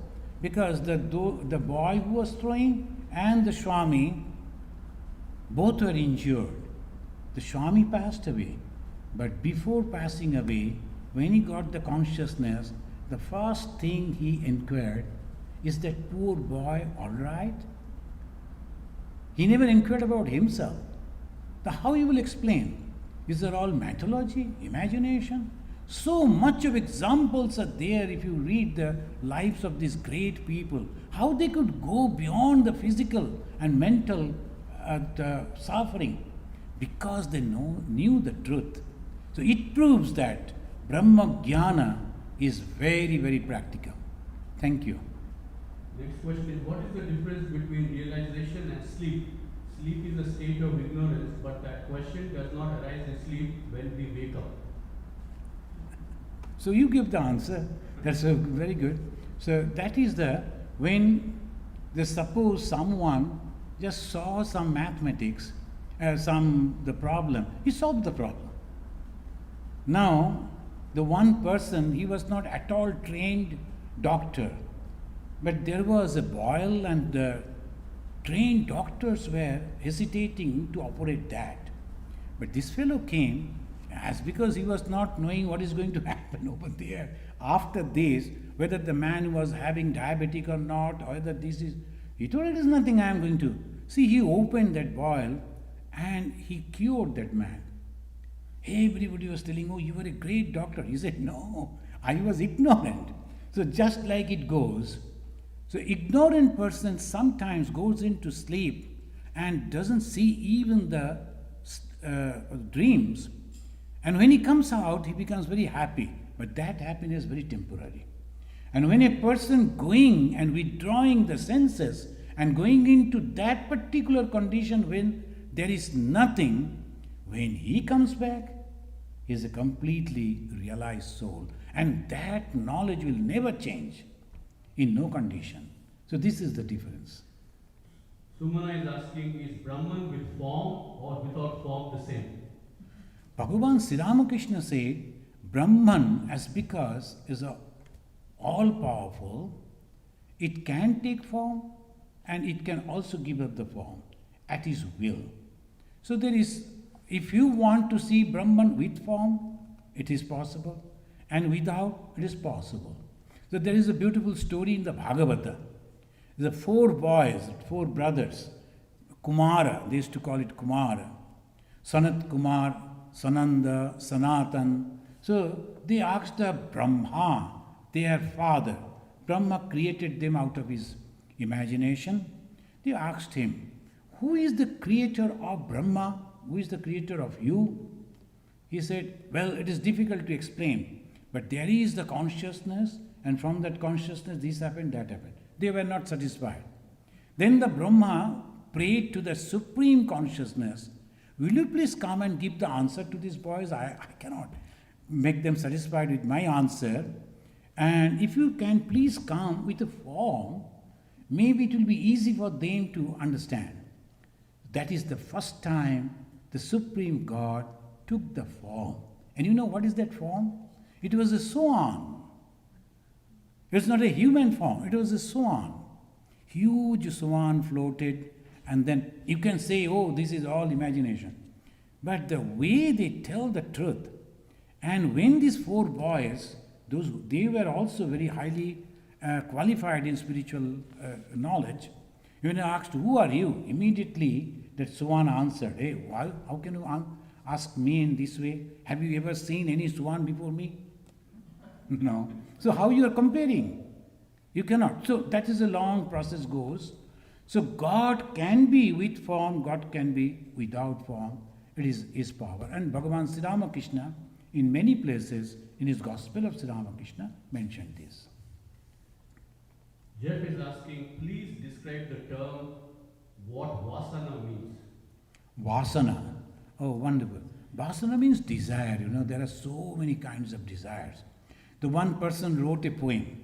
because the boy who was throwing and the Swami, both were injured. The Swami passed away. But before passing away, when he got the consciousness, the first thing he inquired, is that poor boy all right? He never inquired about himself. How he will explain? Is there all mythology, imagination? So much of examples are there if you read the lives of these great people, how they could go beyond the physical and mental suffering because they knew the truth. So it proves that Brahmagyana is very, very practical. Thank you.
Next question is, what is the difference between realization and sleep? Sleep is a state of ignorance, but that question does not arise in sleep when we wake up.
So you give the answer. That's very good. So that is when suppose someone just saw some mathematics, the problem, he solved the problem. Now, the one person, he was not at all trained doctor, but there was a boil and the trained doctors were hesitating to operate that. But this fellow came as because he was not knowing what is going to happen over there after this, whether the man was having diabetic or not, or whether this is, he told it is nothing I am going to. See, he opened that boil and he cured that man. Everybody was telling, oh, you were a great doctor. He said, no, I was ignorant. So just like it goes, so ignorant person sometimes goes into sleep and doesn't see even the dreams. And when he comes out, he becomes very happy. But that happiness is very temporary. And when a person going and withdrawing the senses and going into that particular condition when there is nothing, when he comes back, he is a completely realized soul. And that knowledge will never change in no condition. So this is the difference.
Sumana is asking, is Brahman with form or without form the same?
Bhagavan Sri Ramakrishna said, Brahman, as because is all-powerful, it can take form and it can also give up the form at his will. So there is, if you want to see Brahman with form, it is possible, and without, it is possible. So there is a beautiful story in the Bhagavata. The 4 boys, 4 brothers, Kumara, they used to call it Kumara, Sanat Kumar, Sananda, Sanatan. So they asked the Brahma, their father. Brahma created them out of his imagination. They asked him, who is the creator of Brahma? Who is the creator of you? He said, well, it is difficult to explain, but there is the consciousness, and from that consciousness this happened, that happened. They were not satisfied. Then the Brahma prayed to the supreme consciousness, will you please come and give the answer to these boys? I cannot make them satisfied with my answer. And if you can please come with a form, maybe it will be easy for them to understand. That is the first time the Supreme God took the form. And you know what is that form? It was a swan. It was not a human form, it was a swan. Huge swan floated, and then you can say, oh, this is all imagination. But the way they tell the truth, and when these 4 boys, they were also very highly qualified in spiritual knowledge. When I asked, who are you? Immediately that swan answered, hey, why, how can you ask me in this way? Have you ever seen any swan before me? No. So how you are comparing? You cannot. So that is a long process goes. So God can be with form, God can be without form. It is His power. And Bhagavan Sri Ramakrishna, in many places, in his Gospel of Sri Ramakrishna, mentioned this.
Jeff is asking, please describe the term what vasana means.
Vasana. Oh, wonderful. Vasana means desire. You know, there are so many kinds of desires. The one person wrote a poem.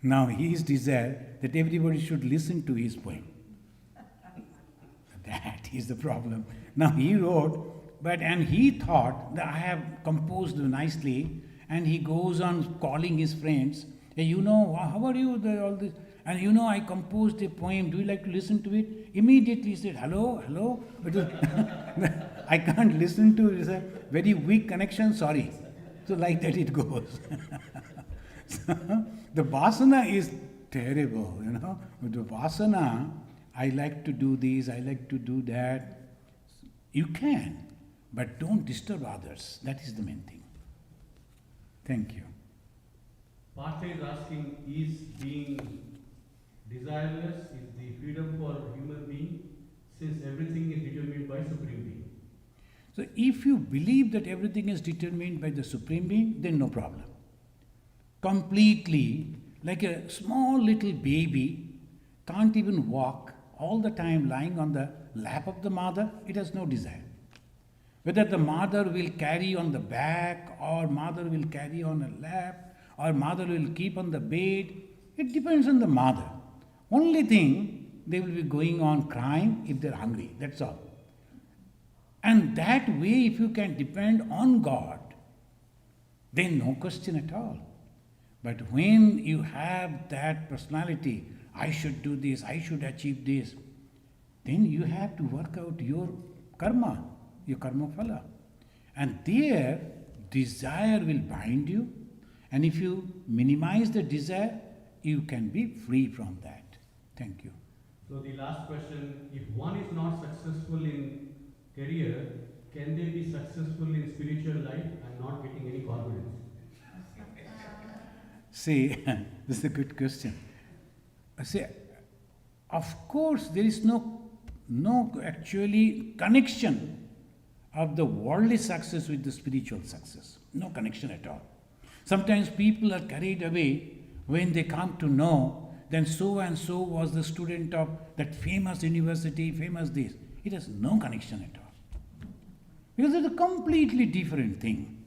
Now his desire that everybody should listen to his poem. That is the problem. Now he wrote, and he thought that I have composed nicely, and he goes on calling his friends. Hey, you know, how are you? All this, and you know, I composed a poem. Do you like to listen to it? Immediately he said, hello, hello. I can't listen to it. It's a very weak connection. Sorry. So like that it goes. So, the vasana is terrible, you know. With the vasana, I like to do this, I like to do that. You can, but don't disturb others. That is the main thing. Thank you.
Partha is asking, is being desireless is the freedom for a human being, since everything is determined by Supreme Being?
So if you believe that everything is determined by the Supreme Being, then no problem. Completely, like a small little baby can't even walk, all the time lying on the lap of the mother, it has no desire. Whether the mother will carry on the back, or mother will carry on a lap, or mother will keep on the bed, it depends on the mother. Only thing, they will be going on crying if they're hungry, that's all. And that way, if you can depend on God, then no question at all. But when you have that personality, I should do this, I should achieve this, then you have to work out your karma phala. And there, desire will bind you. And if you minimize the desire, you can be free from that. Thank you.
So the last question, if one is not successful in career, can they be successful in spiritual life and not getting any confidence?
See, this is a good question. See, of course, there is no actually connection of the worldly success with the spiritual success. No connection at all. Sometimes people are carried away when they come to know, then so and so was the student of that famous university, famous this. It has no connection at all. Because it's a completely different thing.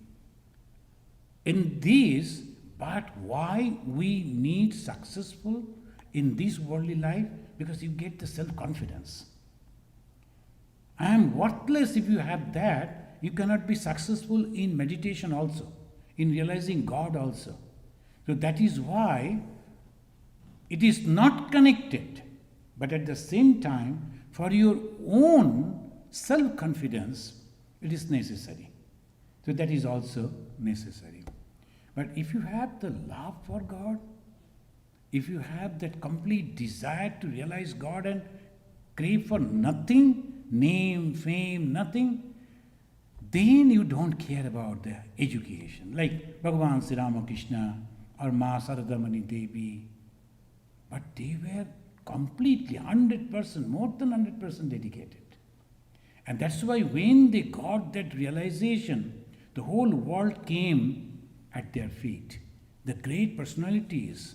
In this, but why we need successful in this worldly life? Because you get the self-confidence. I am worthless if you have that. You cannot be successful in meditation also, in realizing God also. So that is why it is not connected, but at the same time, for your own self-confidence, it is necessary. So that is also necessary. But if you have the love for God, if you have that complete desire to realize God and crave for nothing, name, fame, nothing, then you don't care about the education. Like Bhagavan Sri Ramakrishna or Ma Saradamani Devi. But they were completely 100%, more than 100% dedicated. And that's why when they got that realization, the whole world came at their feet. The great personalities,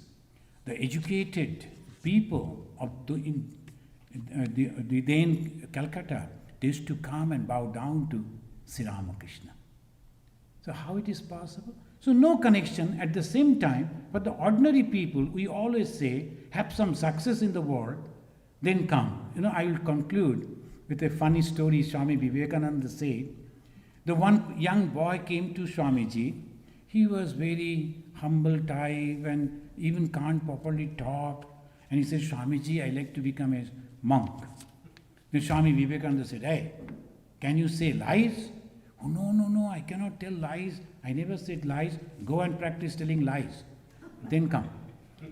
the educated people of the then Calcutta, they used to come and bow down to Sri Ramakrishna. So how it is possible? So no connection at the same time, but the ordinary people, we always say, have some success in the world, then come. I will conclude with a funny story Swami Vivekananda said. The one young boy came to Swamiji. He was very humble type and even can't properly talk. And he said, Swamiji, I like to become a monk. Then Swami Vivekananda said, hey, can you say lies? Oh, no, I cannot tell lies. I never said lies. Go and practice telling lies. Then come.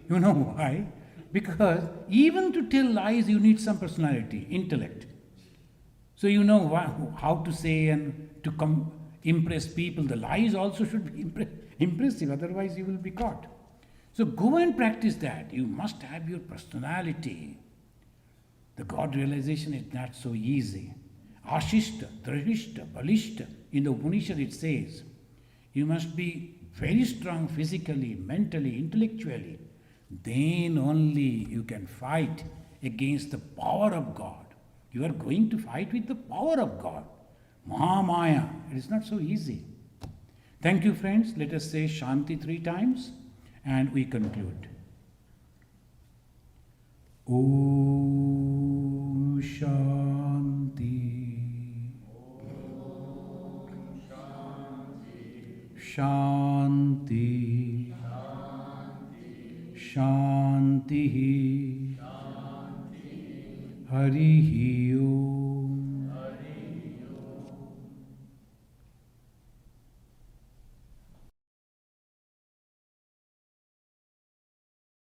You know why? Because even to tell lies, you need some personality, intellect. So you know how to say and to impress people. The lies also should be impressive, otherwise you will be caught. So go and practice that. You must have your personality. The God realization is not so easy. Ashishta, Drahishta, Balishta. In the Upanishad it says, you must be very strong physically, mentally, intellectually. Then only you can fight against the power of God. You are going to fight with the power of God. Mahamaya. It is not so easy. Thank you, friends. Let us say Shanti 3 times and we conclude. Om Shanti. Shanti. Shanti. Harihi Om.